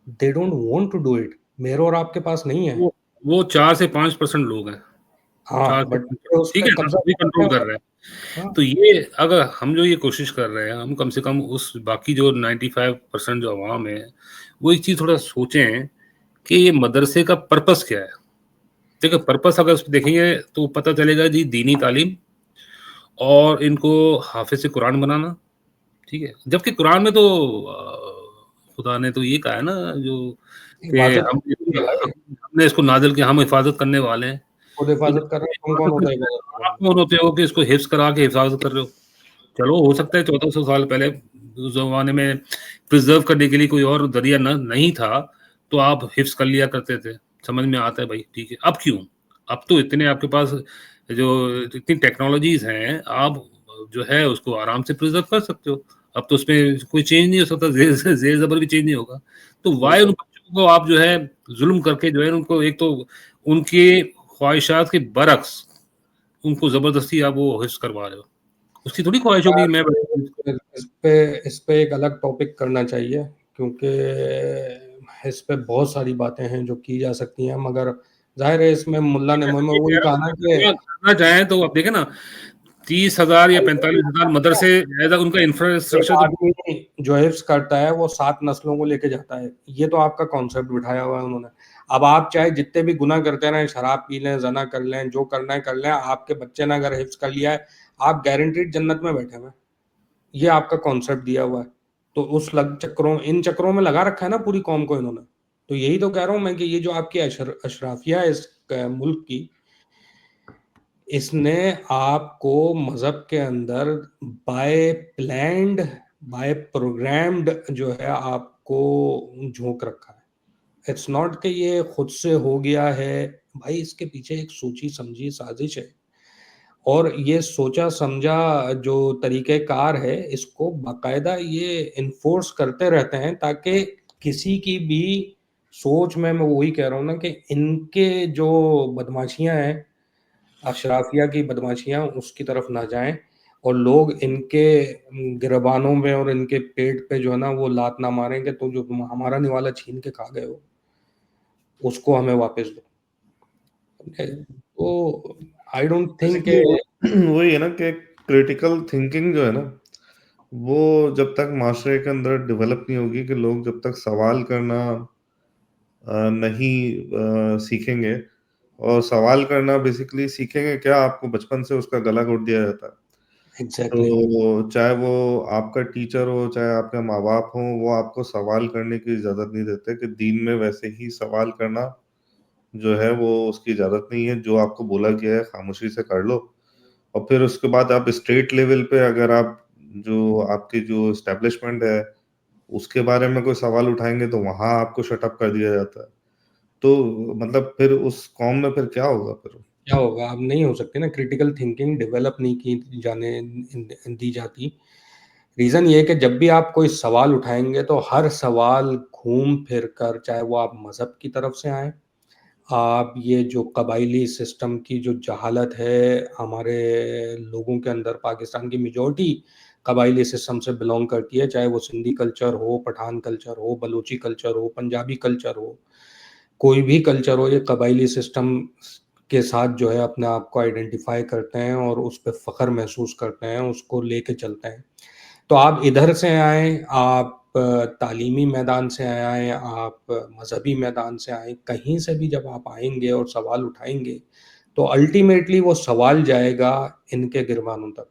they don't want to do it. मेरे और आपके पास नहीं है। वो 4 से 5% लोग हैं, हाँ, 4 से 5%, उस ठीक पे है ना, कब्जा वही कर रखे कंट्रोल हैं कर वो। रहे हैं। हाँ, तो ये अगर हम जो ये कोशिश कर रहे हैं, हम कम से कम उस बाकी जो 95% जो अवाम है, वो एक चीज़ थोड़ा सोचें कि ये मदरसे का पर्पस क्या है। देखिए, पर्पस अगर उसको देखेंगे तो पता चलेगा जी, दीनी तालीम और इनको हाफिज़ कुरान बनाना, ठीक है। जबकि कुरान में तो खुदा ने तो ये कहा है ना, जो कि हिफाजत है भाई, हमने इसको नाज़िल किया, हम हिफाज़त करने वाले हैं। खुद तो हिफाजत कर रहे हैं, तुम कौन होते हैं हिफाजत करने आप वाले? कौन होते हो कि इसको हिफ्ज़ करा के हिफाज़त कर रहे हो? चलो, हो सकता है 1400 साल पहले उस ज़माने में प्रिज़र्व करने के लिए कोई और ज़रिया नहीं था, तो आप हिफ्ज़ कर लिया करते थे। समझ में आता है भाई, ठीक है। अब क्यों? अब तो इतने आपके पास जो इतनी टेक्नोलॉज़ीज़ हैं, आप जो है उसको आराम से प्रिज़र्व कर सकते हो। अब तो उसमें कोई चेंज नहीं हो सकता, ज़ेर-ज़बर भी चेंज नहीं होगा। तो वाई उन बिल्कुल। बच्चों को आप जो है ज़ुल्म करके जो है उनको, एक तो उनकी ख्वाहिशात के बरअक्स उनको ज़बरदस्ती आप वो हिफ्ज़ करवा रहे हो। उसकी थोड़ी ख्वाहिश होगी मैं इस पे एक अलग टॉपिक करना चाहिए, क्योंकि इस पे बहुत सारी बातें हैं जो की जा सकती हैं, मगर जाहिर है इसमें मुल्ला ने, मैं वही कहा ना कि करना चाहें तो आप देखें ना 30,000 या 45,000 मदरसे एज उनका एक इंफ्रास्ट्रक्चर तो आदमी जो हिफ्ज करता है वो 7 नस्लों को लेके जाता है। ये तो आपका कॉन्सेप्ट बिठाया हुआ है उन्होंने। अब आप चाहे जितने भी गुनाह करते रहें, शराब पी लें, ज़ना कर लें, जो करना है कर लें, आपके बच्चे ने अगर हिफ्ज कर लिया है, आप गारंटीड जन्नत में बैठे हुए हैं। ये आपका कॉन्सेप्ट दिया हुआ है। तो उस इन चक्रों में लगा रखा है ना पूरी कौम को इन्होंने। तो यही तो कह रहा हूँ मैं कि ये जो आपकी अशराफिया है इस मुल्क की, इसने आपको मजहब के अंदर बाय प्लान्ड, बाय प्रोग्राम्ड जो है आपको झोंक रखा है। इट्स नॉट कि ये खुद से हो गया है भाई, इसके पीछे एक सोची समझी साजिश है। और ये सोचा समझा जो तरीक़ेकार है, इसको बाकायदा ये इन्फोर्स करते रहते हैं ताकि किसी की भी सोच में, मैं वही कह रहा हूँ ना कि इनके जो बदमाशियां हैं, अशराफिया की बदमाशियां, उसकी तरफ ना जाएं और लोग इनके गिरबानों में और इनके पेट पे जो है ना वो लात ना मारेंगे, तो जो तुम हमारा निवाला छीन के खा गए हो उसको हमें वापस दो। तो आई डोंट थिंक बेसिकली वही है ना कि क्रिटिकल थिंकिंग जो है ना, वो जब तक माशरे के अंदर डेवलप नहीं होगी, कि लोग जब तक सवाल करना नहीं सीखेंगे, और सवाल करना बेसिकली सीखेंगे क्या, आपको बचपन से उसका गला घोट दिया जाता है। एग्जैक्टली तो चाहे वो आपका टीचर हो, चाहे आपके माँ बाप हो, वो आपको सवाल करने की इजाज़त नहीं देते, कि दीन में वैसे ही सवाल करना जो है वो उसकी इजाज़त नहीं है। जो आपको बोला गया है खामोशी से कर लो, और फिर उसके बाद आप स्टेट लेवल पे अगर आप जो आपकी जो एस्टेब्लिशमेंट है उसके बारे में कोई सवाल उठाएंगे तो वहां आपको शट अप कर दिया जाता है। तो मतलब फिर उस कौम में फिर क्या होगा फिर? क्या होगा? अब नहीं हो सकती ना, क्रिटिकल थिंकिंग डेवलप नहीं की जाने दी जाती। रीज़न ये है कि जब भी आप कोई सवाल उठाएंगे तो हर सवाल घूम फिर कर, चाहे वो आप मज़हब की तरफ से आए, आप ये जो कबायली सिस्टम की जो जहालत है हमारे लोगों के अंदर, पाकिस्तान की मेजॉरिटी कबायली सिस्टम से बिलोंग करती है, चाहे वो सिंधी कल्चर हो, पठान कल्चर हो, बलूची कल्चर हो, पंजाबी कल्चर हो, कोई भी कल्चर हो, ये कबायली सिस्टम के साथ जो है अपने आप को आइडेंटिफाई करते हैं और उस पर फ़ख्र महसूस करते हैं, उसको लेके चलते हैं। तो आप इधर से आएँ, आप तालीमी मैदान से आएँ, आप मज़हबी मैदान से आएँ, कहीं से भी जब आप आएँगे और सवाल उठाएँगे, तो अल्टीमेटली वो सवाल जाएगा इनके गिरबानों तक।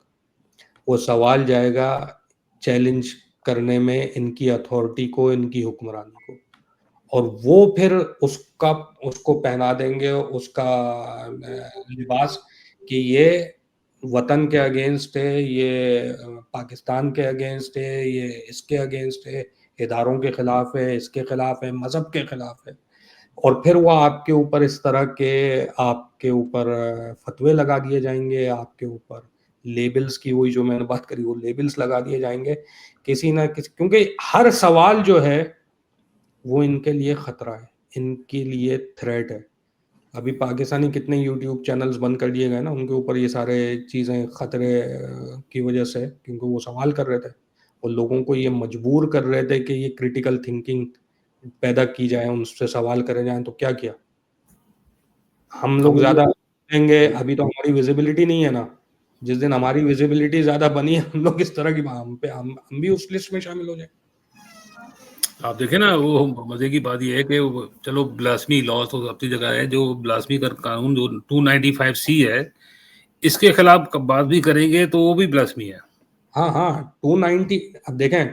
वो सवाल जाएगा चैलेंज करने में इनकी अथॉरिटी को, इनकी हुक्मरानी को, और वो फिर उसको पहना देंगे उसका लिबास कि ये वतन के अगेंस्ट है, ये पाकिस्तान के अगेंस्ट है, ये इसके अगेंस्ट है, इदारों के खिलाफ है, इसके खिलाफ है, मजहब के खिलाफ है। और फिर वो आपके ऊपर इस तरह के आपके ऊपर फतवे लगा दिए जाएंगे, आपके ऊपर लेबल्स की, वही जो मैंने बात करी, वो लेबल्स लगा दिए जाएंगे किसी ना किसी, क्योंकि हर सवाल जो है वो इनके लिए खतरा है, इनके लिए थ्रेट है। अभी पाकिस्तानी कितने यूट्यूब चैनल्स बंद कर दिए गए ना, उनके ऊपर ये सारे चीज़ें खतरे की वजह से, क्योंकि वो सवाल कर रहे थे और लोगों को ये मजबूर कर रहे थे कि ये क्रिटिकल थिंकिंग पैदा की जाए, उनसे सवाल करे जाएं। तो क्या किया, हम लोग ज़्यादा देंगे, अभी तो हमारी विजिबिलिटी नहीं है ना। जिस दिन हमारी विजिबिलिटी ज़्यादा बनी, हम लोग इस तरह की हम भी उस लिस्ट में शामिल हो जाए। आप देखें ना, वो मजे की बात ये है कि चलो ब्लास्मी लॉ तो अपनी जगह है, जो ब्लास्मी का कानून जो 295C है, इसके खिलाफ बात भी करेंगे तो वो भी ब्लास्मी है। हाँ हाँ, 290, अब देखें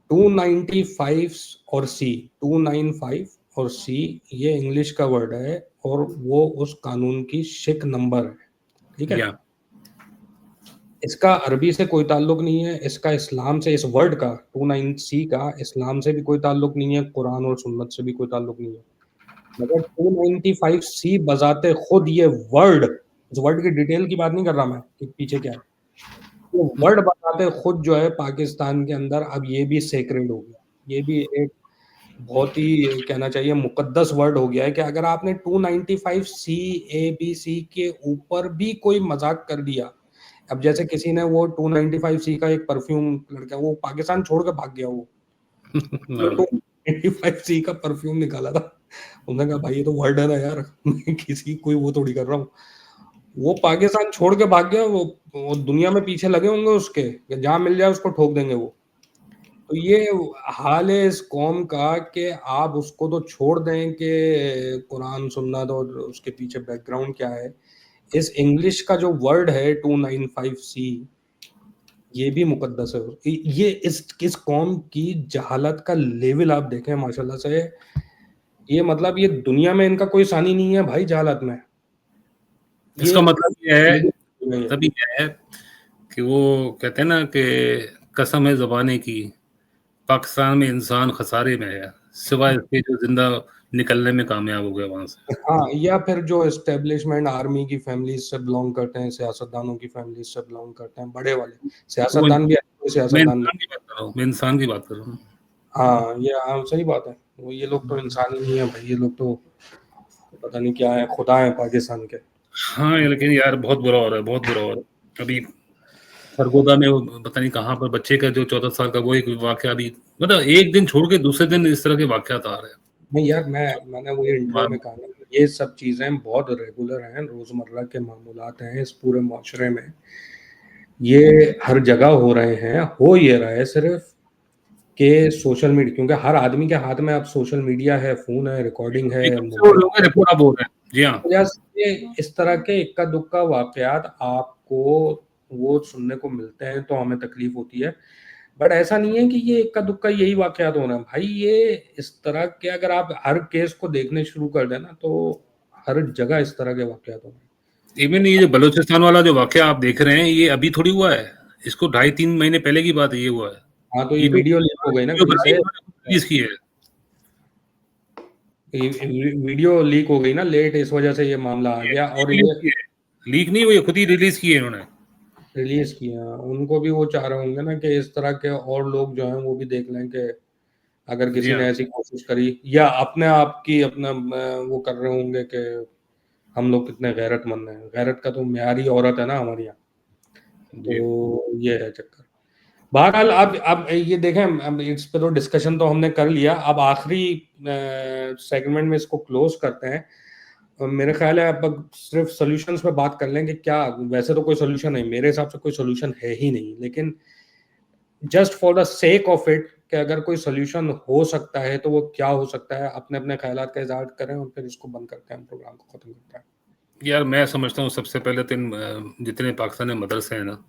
295 और सी, 295 और सी, ये इंग्लिश का वर्ड है और वो उस कानून की शिक नंबर है, ठीक है। या इसका अरबी से कोई ताल्लुक नहीं है, इसका इस्लाम से, इस वर्ड का 29C का इस्लाम से भी कोई ताल्लुक नहीं है, कुरान और सुन्नत से भी कोई ताल्लुक नहीं है। मगर 295C बजाते खुद ये वर्ड, इस वर्ड की डिटेल की बात नहीं कर रहा मैं कि पीछे क्या है, वो वर्ड बताते खुद जो है पाकिस्तान के अंदर अब ये भी सेक्रेड हो गया। ये भी एक बहुत ही कहना चाहिए मुकद्दस वर्ड हो गया है कि अगर आपने 295C ABC के ऊपर भी कोई मजाक कर दिया, अब जैसे किसी ने वो 295C का एक परफ्यूम, लड़का वो पाकिस्तान छोड़ के भाग गया, वो 295C का परफ्यूम निकाला था, उन्होंने कहा भाई ये तो वर्ड है ना यार, मैं किसी कोई वो थोड़ी कर रहा हूँ। वो पाकिस्तान छोड़ के भाग गया, वो दुनिया में पीछे लगे होंगे उसके, जहां मिल जाए उसको ठोक देंगे वो। तो ये हाल है इस कौम का कि आप उसको तो छोड़ दें कि कुरान सुन्नत और उसके पीछे बैकग्राउंड क्या है। इस इंग्लिश का जो वर्ड है 295C, ये भी मुकद्दस है। ये इस कौम की जहालत का लेवल आप देखें माशाल्लाह से, ये मतलब ये दुनिया में इनका कोई सानी नहीं है भाई जहालत में। ये इसका मतलब ये है, ये तभी ये है कि वो कहते हैं ना कि कसम है ज़बाने की, पाकिस्तान में इंसान खसारे में है, सिवाय इसके जो ज़िंदा निकलने में कामयाब हो गया वहाँ से। हाँ, या फिर जो एस्टेब्लिशमेंट आर्मी की फैमिलीज से बिलोंग करते हैं, सियासतदानों की फैमिलीज से बिलोंग करते हैं, बड़े वाले वो सियासतदान भी अच्छे मैं सियासतदान नहीं। इंसान की बात कर रहा हूँ, मैं इंसान की बात कर रहा हूँ। हाँ, ये सही बात है। वो ये लोग तो इंसान ही नहीं है भाई, ये लोग तो पता नहीं क्या है, खुदा है पाकिस्तान के। हाँ, लेकिन यार बहुत बुरा हो रहा है, बहुत बुरा हो रहा है। अभी सरगोदा में वो पता नहीं कहाँ पर बच्चे का जो 14 साल का वो एक वाक़या अभी, मतलब एक दिन छोड़ के दूसरे दिन इस तरह के वाक़यात आ रहे हैं। नहीं यार, मैंने वो इंट्रो में कहा ना, ये सब चीजें बहुत रेगुलर हैं, रोजमर्रा के मामूलात हैं इस पूरे माशरे में। ये हर जगह हो रहे हैं। हो ये रहा है सिर्फ कि सोशल मीडिया, क्योंकि हर आदमी के हाथ में अब सोशल मीडिया है, फोन है, रिकॉर्डिंग है, एकदम से वो मोबाइल लोग रिपोर्ट आप बोल रहे हैं। जी हाँ। वजह से इस तरह के इक्का दुक्का वाकयात आपको वो सुनने को मिलते हैं, तो हमें तकलीफ होती है। बट ऐसा नहीं है कि ये इक्का दुक्का यही वाकयात हो रहे हैं भाई, ये इस तरह के अगर आप हर केस को देखने शुरू कर देना तो हर जगह इस तरह के वाकयात हो रहे हैं। इवन ये जो बलूचिस्तान वाला जो वाक़या आप देख रहे हैं, ये अभी थोड़ी हुआ है। इसको 2.5-3 महीने पहले की बात है, ये हुआ है। हाँ, तो ये ये तो वीडियो लीक हो गई ना वीडियो कहीं बनाई से, उन्होंने, खुद रिलीज़ की है। वीडियो लीक हो गई ना लेट, इस वजह से ये मामला आ गया। और रिलीज़ ये की है। लीक नहीं हुई, खुद ही रिलीज़ की है इन्होंने। रिलीज किया, उनको भी वो चाह रहे होंगे ना कि इस तरह के और लोग जो हैं वो भी देख लें कि अगर जी किसी हाँ। ने ऐसी कोशिश करी, या अपने आप की अपना वो कर रहे होंगे कि हम लोग कितने गैरतमंद हैं। गैरत का तो मेयार ही औरत है ना हमारे यहाँ। जी। तो ये है चक्कर। बहरहाल अब ये देखें, अब इस पे तो डिस्कशन तो हमने कर लिया, अब आखिरी सेगमेंट में इसको क्लोज करते हैं। मेरे ख्याल है अब सिर्फ सॉल्यूशंस पे बात कर लें कि क्या, वैसे तो कोई सॉल्यूशन नहीं, मेरे हिसाब से कोई सॉल्यूशन है ही नहीं, लेकिन just for the sake of it कि अगर कोई सॉल्यूशन हो सकता है तो वो क्या हो सकता है, अपने अपने ख्यालात का इजहार करें और फिर इसको बंद करते हैं, हम प्रोग्राम को खत्म करते हैं। यार मैं समझता हूँ सबसे पहले तो जितने पाकिस्तानी मदरसे हैं ना,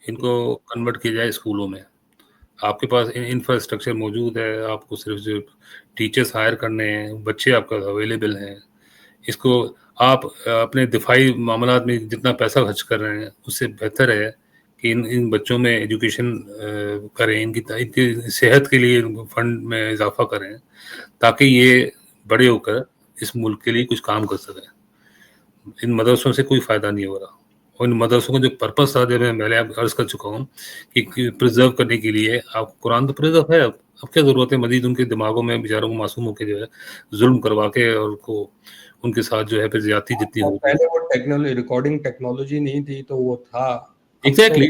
इनको कन्वर्ट किया जाए स्कूलों में। आपके पास इंफ्रास्ट्रक्चर मौजूद है, आपको सिर्फ जो टीचर्स हायर करने हैं, बच्चे आपका अवेलेबल हैं। इसको आप अपने दिफाई मामलात में जितना पैसा खर्च कर रहे हैं, उससे बेहतर है कि इन बच्चों में एजुकेशन करें, इनकी सेहत के लिए फंड में इजाफा करें, ताकि ये बड़े होकर इस मुल्क के लिए कुछ काम कर सकें। इन मदरसों से कोई फ़ायदा नहीं हो रहा। और इन मदरसों का जो पर्पस था, जब मैं पहले अर्ज़ कर चुका हूँ कि प्रिज़र्व करने के लिए, आप कुरान तो प्रिज़र्व है अब क्या ज़रूरत है मज़ीद उनके दिमागों में बेचारों को मासूमों के जो है ज़ुल्म करवा के और उनको उनके साथ जो है फिर ज़्यादती जितनी और होगी। पहले वो टेक्नोलॉजी, रिकॉर्डिंग टेक्नोलॉजी नहीं थी तो वो था। अब तो एग्ज़ैक्टली।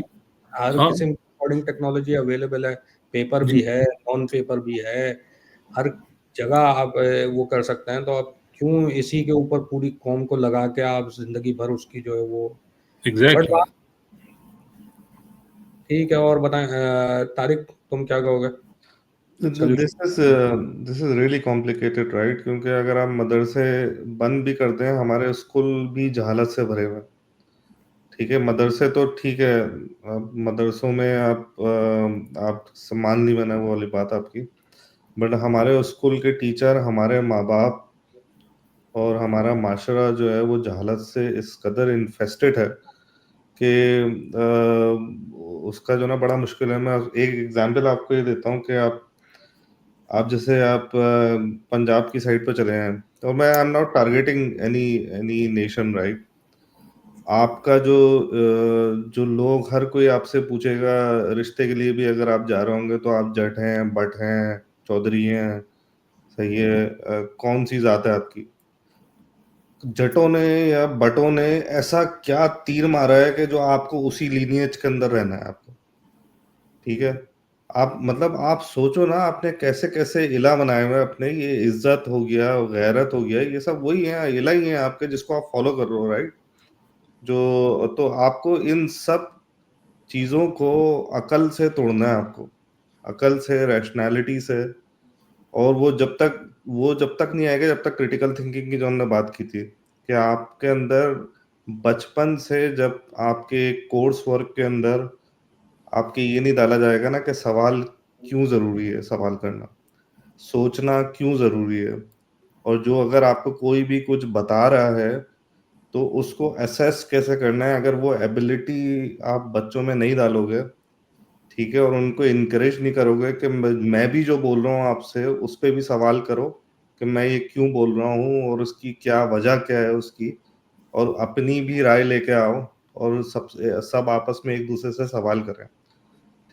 हर हाँ, किस्म की रिकॉर्डिंग टेक्नोलॉजी अवेलेबल है, पेपर जी। भी है, नॉन पेपर भी है, हर जगह आप वो कर सकते हैं। तो आप क्यों इसी के ऊपर पूरी कौम को लगा के आप जिंदगी भर उसकी जो है वो। But exactly. बात ठीक है, और बताएं तारिक, तुम क्या कहोगे this solution? Is this is really complicated, right? क्योंकि अगर आप मदरसे बंद भी करते हैं, हमारे स्कूल भी जहालत से भरे हुए हैं। ठीक है, मदरसे तो ठीक है, अब मदरसों में आप सम्मान नहीं बना, वो वाली बात आपकी। बट हमारे स्कूल के टीचर, हमारे माँ बाप और हमारा माशरा जो है वो जहालत से इस कदर इन्फेस्टेड है कि उसका जो ना बड़ा मुश्किल है। मैं एक एग्जांपल आपको ये देता हूँ कि आप जैसे आप पंजाब की साइड पे चले हैं, तो मैं I am not targeting any any nation, right? आपका जो लोग, हर कोई आपसे पूछेगा रिश्ते के लिए भी, अगर आप जा रहे होंगे तो आप जट हैं, बट हैं, चौधरी हैं, सही है, कौन सी जात है आपकी? जटों ने या बटों ने ऐसा क्या तीर मारा है कि जो आपको उसी लीनियज के अंदर रहना है आपको। ठीक है, आप मतलब आप सोचो ना, आपने कैसे कैसे इला बनाए हुए हैं अपने। ये इज्जत हो गया, गैरत हो गया, ये सब वही है, इला ही है आपके, जिसको आप फॉलो कर रहे हो, राइट? तो आपको इन सब चीज़ों को अकल से तोड़ना है आपको, अकल से, रैशनैलिटी से। और वो जब तक नहीं आएगा जब तक क्रिटिकल थिंकिंग की जो हमने बात की थी, कि आपके अंदर बचपन से जब आपके कोर्स वर्क के अंदर आपके ये नहीं डाला जाएगा ना कि सवाल क्यों ज़रूरी है, सवाल करना, सोचना क्यों ज़रूरी है, और जो अगर आपको कोई भी कुछ बता रहा है तो उसको असेस कैसे करना है, अगर वो एबिलिटी आप बच्चों में नहीं डालोगे, ठीक है, और उनको इनकरेज नहीं करोगे कि मैं भी जो बोल रहा हूँ आपसे उस पे भी सवाल करो कि मैं ये क्यों बोल रहा हूँ और उसकी क्या वजह क्या है उसकी, और अपनी भी राय लेके आओ, और सब आपस में एक दूसरे से सवाल करें,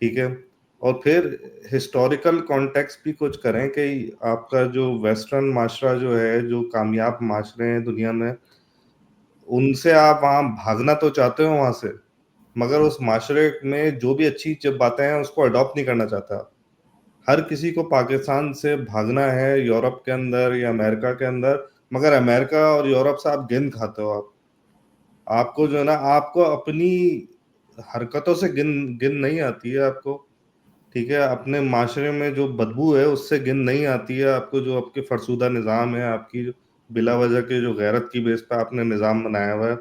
ठीक है। और फिर हिस्टोरिकल कॉन्टेक्स्ट भी कुछ करें कि आपका जो वेस्टर्न माशरा जो है, जो कामयाब माशरे हैं दुनिया में, उनसे आप वहाँ भागना तो चाहते हो वहाँ से, मगर उस माशरे में जो भी अच्छी जब बातें हैं उसको अडॉप्ट नहीं करना चाहता। हर किसी को पाकिस्तान से भागना है यूरोप के अंदर या अमेरिका के अंदर, मगर अमेरिका और यूरोप से आप गिन खाते हो। आपको जो है ना, आपको अपनी हरकतों से गिन गिन नहीं आती है आपको, ठीक है। अपने माशरे में जो बदबू है उससे गिन नहीं आती है आपको, जो आपके फरसुदा निज़ाम है, आपकी जो बिला वजह के जो गैरत की बेस पे आपने निज़ाम बनाया हुआ है,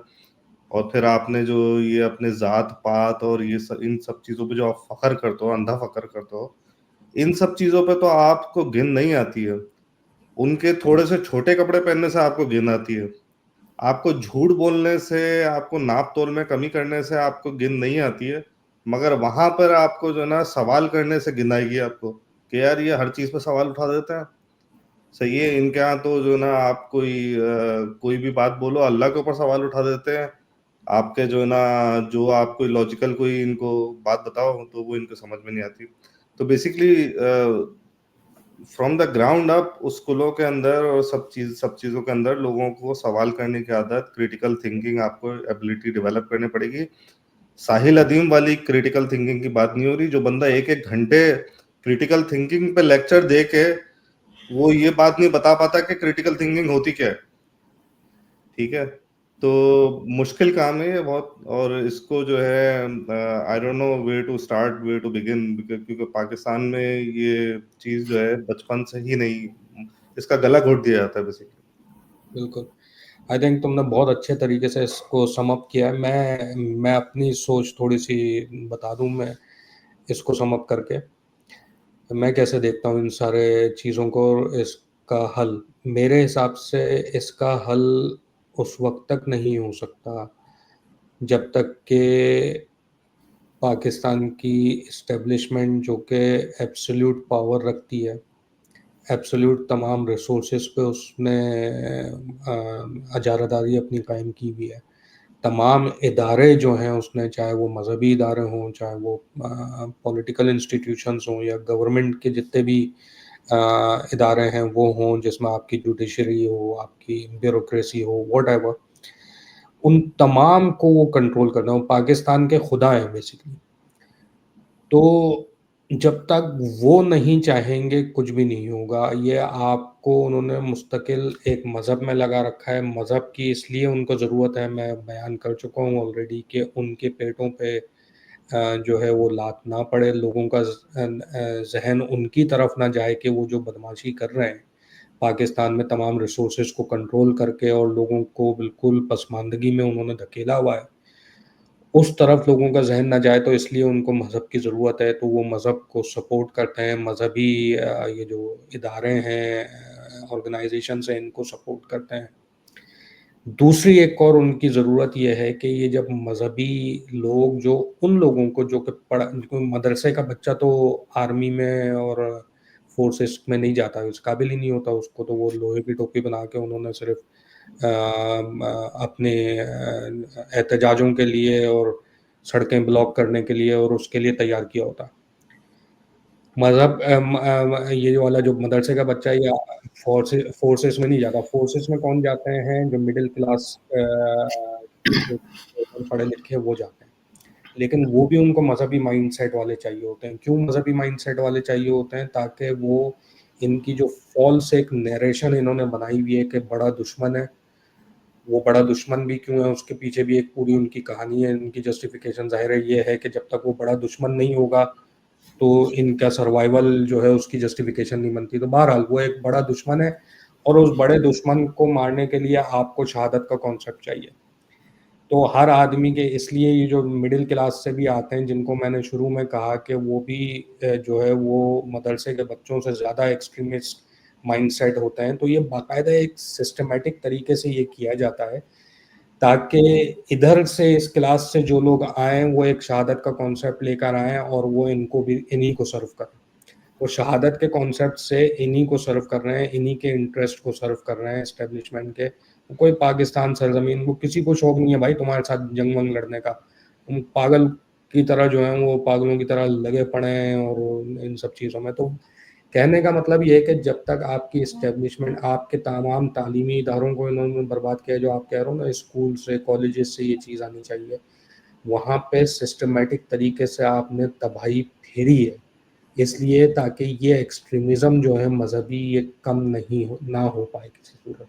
और फिर आपने जो ये अपने ज़ात पात और इन सब चीज़ों पे जो आप फ़ख्र करते हो, अंधा फ़ख्र करते हो, इन सब चीज़ों पे तो आपको गिन नहीं आती है। उनके थोड़े से छोटे कपड़े पहनने से आपको गिन आती है। आपको झूठ बोलने से, आपको नाप-तोल में कमी करने से आपको गिन नहीं आती है, मगर वहाँ पर आपको जो है ना सवाल करने से गिन आएगी आपको, कि यार ये हर चीज़ पे सवाल उठा देते हैं। सही है, इनके यहाँ तो जो है ना आप कोई भी बात बोलो अल्लाह के ऊपर सवाल उठा देते हैं। आपके जो है ना, जो आप कोई लॉजिकल कोई इनको बात बताओ तो वो इनको समझ में नहीं आती। तो basically from the ground up स्कूलों के अंदर और सब चीज़ों के अंदर लोगों को सवाल करने की आदत, क्रिटिकल थिंकिंग आपको एबिलिटी डेवलप करनी पड़ेगी। साहिल अदीम वाली क्रिटिकल थिंकिंग की बात नहीं हो रही, जो बंदा 1-1 घंटे क्रिटिकल थिंकिंग पे लेक्चर दे के वो ये बात नहीं बता पाता कि क्रिटिकल थिंकिंग होती क्या है, ठीक है। तो मुश्किल काम है ये बहुत, और इसको जो है I don't know way to start, way to begin, क्योंकि पाकिस्तान में ये चीज़ जो है बचपन से ही नहीं, इसका गला घोट दिया जाता है बेसिकली। बिल्कुल। आई थिंक तुमने बहुत अच्छे तरीके से इसको सम अप किया है। मैं अपनी सोच थोड़ी-सी बता दूँ मैं इसको सम अप करके। मैं कैसे देखता हूँ इन सारे चीज़ों को और इसका हल। मेरे हिसाब से इसका हल उस वक़्त तक नहीं हो सकता, जब तक कि पाकिस्तान की एस्टेब्लिशमेंट जो कि एब्सोल्यूट पावर रखती है, एब्सोल्यूट तमाम रिसोर्सेज़ पे उसने इजारादारी अपनी कायम की हुई है। तमाम इदारे जो हैं उसने, चाहे वो मज़हबी इदारे हों, चाहे वो पॉलिटिकल इंस्टीट्यूशंस हों या गवर्नमेंट के जितने भी इदारे हैं वो हों, जिसमें आपकी जुडिशरी हो, आपकी ब्यूरोक्रेसी हो, व्हाटएवर, उन तमाम को वो कंट्रोल करना, वो पाकिस्तान के खुदा हैं बेसिकली। तो जब तक वो नहीं चाहेंगे कुछ भी नहीं होगा। ये आपको उन्होंने मुस्तकिल एक मज़हब में लगा रखा है। मज़हब की इसलिए उनको ज़रूरत है, मैं बयान कर चुका हूँ ऑलरेडी, कि उनके पेटों पे जो है वो लात ना पड़े, लोगों का ज़हन उनकी तरफ ना जाए कि वो जो बदमाशी कर रहे हैं, पाकिस्तान में तमाम रिसोर्सेज़ को कंट्रोल करके और लोगों को बिल्कुल पसमानदगी में उन्होंने धकेला हुआ है। उस तरफ लोगों का ज़हन ना जाए, तो इसलिए उनको मज़हब की ज़रूरत है, तो वो मज़हब को सपोर्ट करते हैं, मज़हबी ये जो इदारे हैं, ऑर्गनाइज़ेशंस हैं, इनको सपोर्ट करते हैं। दूसरी एक और उनकी ज़रूरत ये है कि ये जब मज़हबी लोग, जो उन लोगों को जो कि कोई मदरसे का बच्चा तो आर्मी में और फ़ोर्सेस में नहीं जाता, इस काबिल ही नहीं होता, उसको तो वो लोहे की टोपी बना के उन्होंने सिर्फ़ अपने एहतजाजों के लिए और सड़कें ब्लॉक करने के लिए और उसके लिए तैयार किया होता। ये वाला जो मदरसे का बच्चा या फ़ोर्सेस में नहीं जाता। फ़ोर्सेस में कौन जाते हैं? जो मिडल क्लास जो पढ़े-लिखे वो जाते हैं। लेकिन वो भी उनको मज़हबी माइंडसेट वाले चाहिए होते हैं। क्यों मज़हबी माइंडसेट वाले चाहिए होते हैं? ताकि वो इनकी जो फ़ॉल्स एक नैरेशन इन्होंने बनाई हुई है कि बड़ा दुश्मन है, वो बड़ा दुश्मन भी क्यों है, उसके पीछे भी एक पूरी उनकी कहानी है, उनकी जस्टिफिकेशन ज़ाहिर है ये है कि जब तक वो बड़ा दुश्मन नहीं होगा तो इनका सर्वाइवल जो है उसकी जस्टिफिकेशन नहीं बनती। तो बहरहाल वो एक बड़ा दुश्मन है और उस बड़े दुश्मन को मारने के लिए आपको शहादत का कॉन्सेप्ट चाहिए। तो हर आदमी के, इसलिए ये जो मिडिल क्लास से भी आते हैं, जिनको मैंने शुरू में कहा कि वो भी जो है वो मदरसे के बच्चों से ज़्यादा एक्सट्रीमिस्ट माइंडसेट होते हैं, तो ये बाकायदा एक सिस्टमेटिक तरीके से ये किया जाता है ताकि इधर से इस क्लास से जो लोग आए वो एक शहादत का कॉन्सेप्ट लेकर आए और वो इनको भी इन्हीं को सर्व करें। वो शहादत के कॉन्सेप्ट से इन्हीं को सर्व कर रहे हैं, इन्हीं के इंटरेस्ट को सर्व कर रहे हैं एस्टेब्लिशमेंट के। कोई पाकिस्तान सरजमीन को किसी को शौक नहीं है भाई तुम्हारे साथ जंग वंग लड़ने का। तुम पागल की तरह जो है वो पागलों की तरह लगे पड़े हैं और इन सब चीज़ों में। तो कहने का मतलब ये है कि जब तक आपकी इस्टेब्लिशमेंट, आपके तमाम तालीमी इदारों को इन्होंने बर्बाद किया, जो आप कह रहे हो ना, स्कूल से कॉलेजेस से ये चीज़ आनी चाहिए, वहाँ पे सिस्टमेटिक तरीके से आपने तबाही फेरी है, इसलिए ताकि ये एक्सट्रीमिज़म जो है मजहबी, ये कम नहीं हो, ना हो पाए किसी सूरत।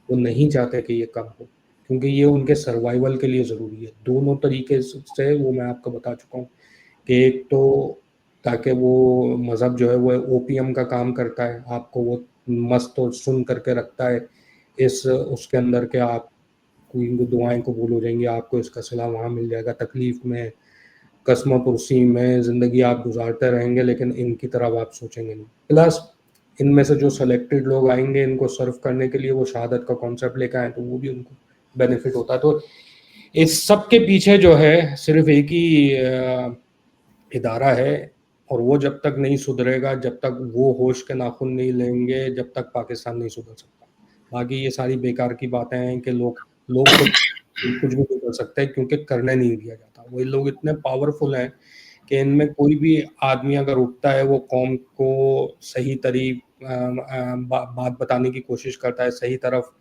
वो नहीं चाहते कि ये कम हो, क्योंकि ये उनके सर्वाइवल के लिए ज़रूरी है। दोनों तरीके से वो मैं आपको बता चुका हूँ कि एक तो ताकि वो मज़हब जो है वो ओपीएम का काम करता है, आपको वो मस्त और सुन करके रखता है इस उसके अंदर के आप कोई दुआएं कबूल हो जाएंगी, आपको इसका सिला वहाँ मिल जाएगा, तकलीफ में कस्म पुरसी में ज़िंदगी आप गुजारते रहेंगे, लेकिन इनकी तरफ आप सोचेंगे नहीं। प्लस इनमें से जो सेलेक्टेड लोग आएंगे इनको सर्व करने के लिए, वो शहादत का कॉन्सेप्ट लेकर आए तो वो भी उनको बेनिफिट होता है। तो इस सब के पीछे जो है सिर्फ एक ही इदारा है, और वो जब तक नहीं सुधरेगा, जब तक वो होश के नाखून नहीं लेंगे, जब तक पाकिस्तान नहीं सुधर सकता। बाकी ये सारी बेकार की बातें हैं कि लोग तो कुछ भी नहीं कर सकते क्योंकि करने नहीं दिया जाता। वही लोग इतने पावरफुल हैं कि इनमें कोई भी आदमी अगर उठता है, वो कौम को सही बात बताने की कोशिश करता है, सही तरफ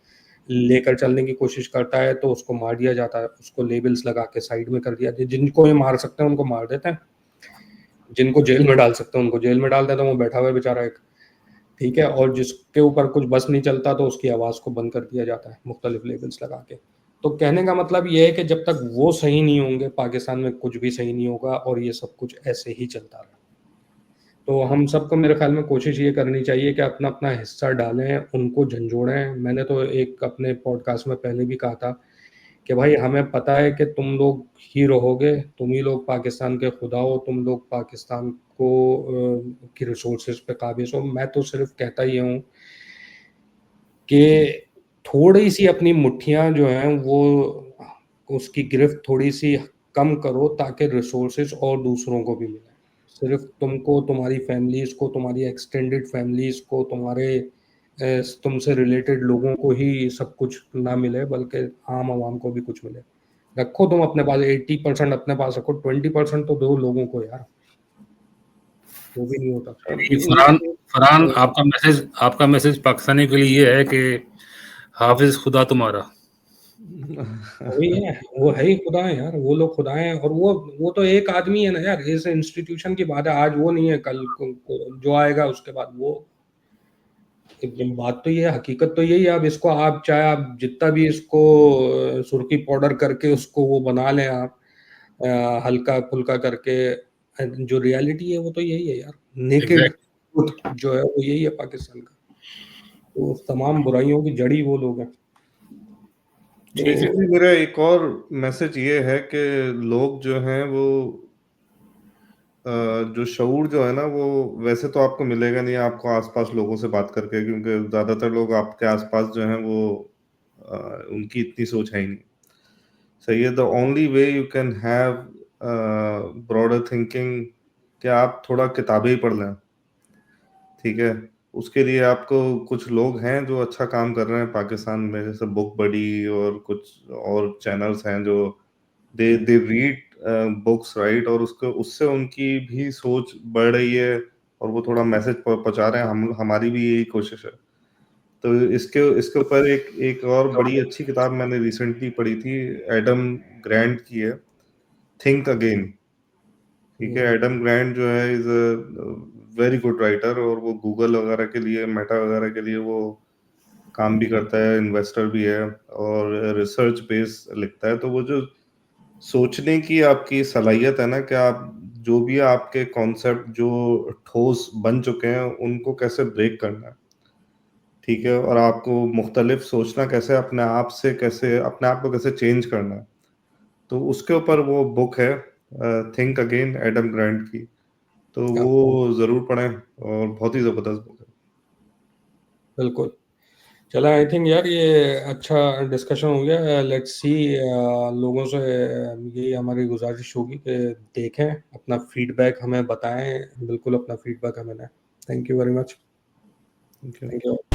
लेकर चलने की कोशिश करता है, तो उसको मार दिया जाता है, उसको लेबल्स लगा के साइड में कर दिया। जिनको ये मार सकते हैं उनको मार देते हैं, जिनको जेल में डाल सकते हैं उनको जेल में डाल देते हैं, वो बैठा हुआ है बेचारा एक, ठीक है। और जिसके ऊपर कुछ बस नहीं चलता तो उसकी आवाज़ को बंद कर दिया जाता है मुख्तलिफ लेबल्स लगा के। तो कहने का मतलब ये है कि जब तक वो सही नहीं होंगे, पाकिस्तान में कुछ भी सही नहीं होगा और ये सब कुछ ऐसे ही चलता रहा। तो हम सबको मेरे ख्याल में कोशिश ये करनी चाहिए कि अपना अपना हिस्सा डालें, उनको झंझोड़ें। मैंने तो एक अपने पॉडकास्ट में पहले भी कहा था कि भाई हमें पता है कि तुम लोग ही रहोगे, तुम ही लोग पाकिस्तान के खुदा हो, तुम लोग पाकिस्तान को की रिसोर्सेज पे काबिज हो। मैं तो सिर्फ कहता ही हूँ कि थोड़ी सी अपनी मुट्ठियाँ जो हैं वो उसकी गिरफ्त थोड़ी सी कम करो ताकि रिसोर्सेज और दूसरों को भी मिले। सिर्फ तुमको, तुम्हारी फैमिलीज़ को, तुम्हारी एक्सटेंडेड फैमिलीज़ को, तुमसे रिलेटेड लोगों को ही सब कुछ ना मिले, बल्कि आम आवाम को भी कुछ मिले। रखो तुम अपने पास 80% अपने पास रखो, 20% तो दो लोगों को यार, वो भी नहीं होता। फरहान फरहान आपका मैसेज पाकिस्तानी के लिए ये है कि हाफिज खुदा तुम्हारा। वही है, वो है ही खुदा है यार, वो लोग खुदा हैं। और वो तो एक आदमी है ना यार, इस इंस्टीट्यूशन की बात है, आज वो नहीं है, कल को जो आएगा उसके बाद वो। बात तो ये है, हकीकत तो यही है। अब इसको आप चाहे आप जितना भी इसको सुर्खी पाउडर करके उसको वो बना लें आप, हल्का फुल्का करके, जो रियलिटी है वो तो यही है यार। नेकेड एग्जैक्ट ट्रुथ जो है वो यही है पाकिस्तान का। तो उस तमाम बुराइयों की जड़ी वो लोग हैं। जी जी जी, मेरा एक और मैसेज ये है कि लोग जो हैं वो जो शऊर जो है ना, वो वैसे तो आपको मिलेगा नहीं आपको आसपास लोगों से बात करके, क्योंकि ज्यादातर लोग आपके आसपास जो हैं वो उनकी इतनी सोच है ही नहीं सही है। The only way you can have broader thinking कि आप थोड़ा किताबें ही पढ़ लें, ठीक है। उसके लिए आपको कुछ लोग हैं जो अच्छा काम कर रहे हैं पाकिस्तान में, जैसे बुक बडी और कुछ और चैनल्स हैं जो दे रीड बुक्स राइट, और उसको उससे उनकी भी सोच बढ़ रही है और वो थोड़ा मैसेज पहुंचा रहे हैं। हम हमारी भी यही कोशिश है। तो इसके इसके ऊपर एक एक और बड़ी अच्छी किताब मैंने रिसेंटली पढ़ी थी, एडम ग्रैंट की है, थिंक अगेन, ठीक है। एडम ग्रैंट जो है is a very good writer, और वो गूगल वगैरह के लिए, मेटा वगैरह के लिए वो काम भी करता है, इन्वेस्टर भी है और रिसर्च बेस लिखता है। तो वो जो सोचने की आपकी सलाहियत है ना कि आप जो भी आपके कॉन्सेप्ट जो ठोस बन चुके हैं उनको कैसे ब्रेक करना है, ठीक है, और आपको मुख्तलिफ सोचना कैसे, अपने आप से कैसे अपने आप को कैसे चेंज करना है, तो उसके ऊपर वो बुक है थिंक अगेन, एडम ग्रांट की। तो हाँ, वो ज़रूर पढ़ें और बहुत ही ज़बरदस्त बुक है। बिल्कुल। चलो, आई थिंक यार ये अच्छा डिस्कशन हो गया। लेट्स सी, लोगों से यही हमारी गुजारिश होगी कि देखें, अपना फीडबैक हमें बताएं, बिल्कुल अपना फीडबैक हमें दें। Thank you very much. Thank you. Thank you.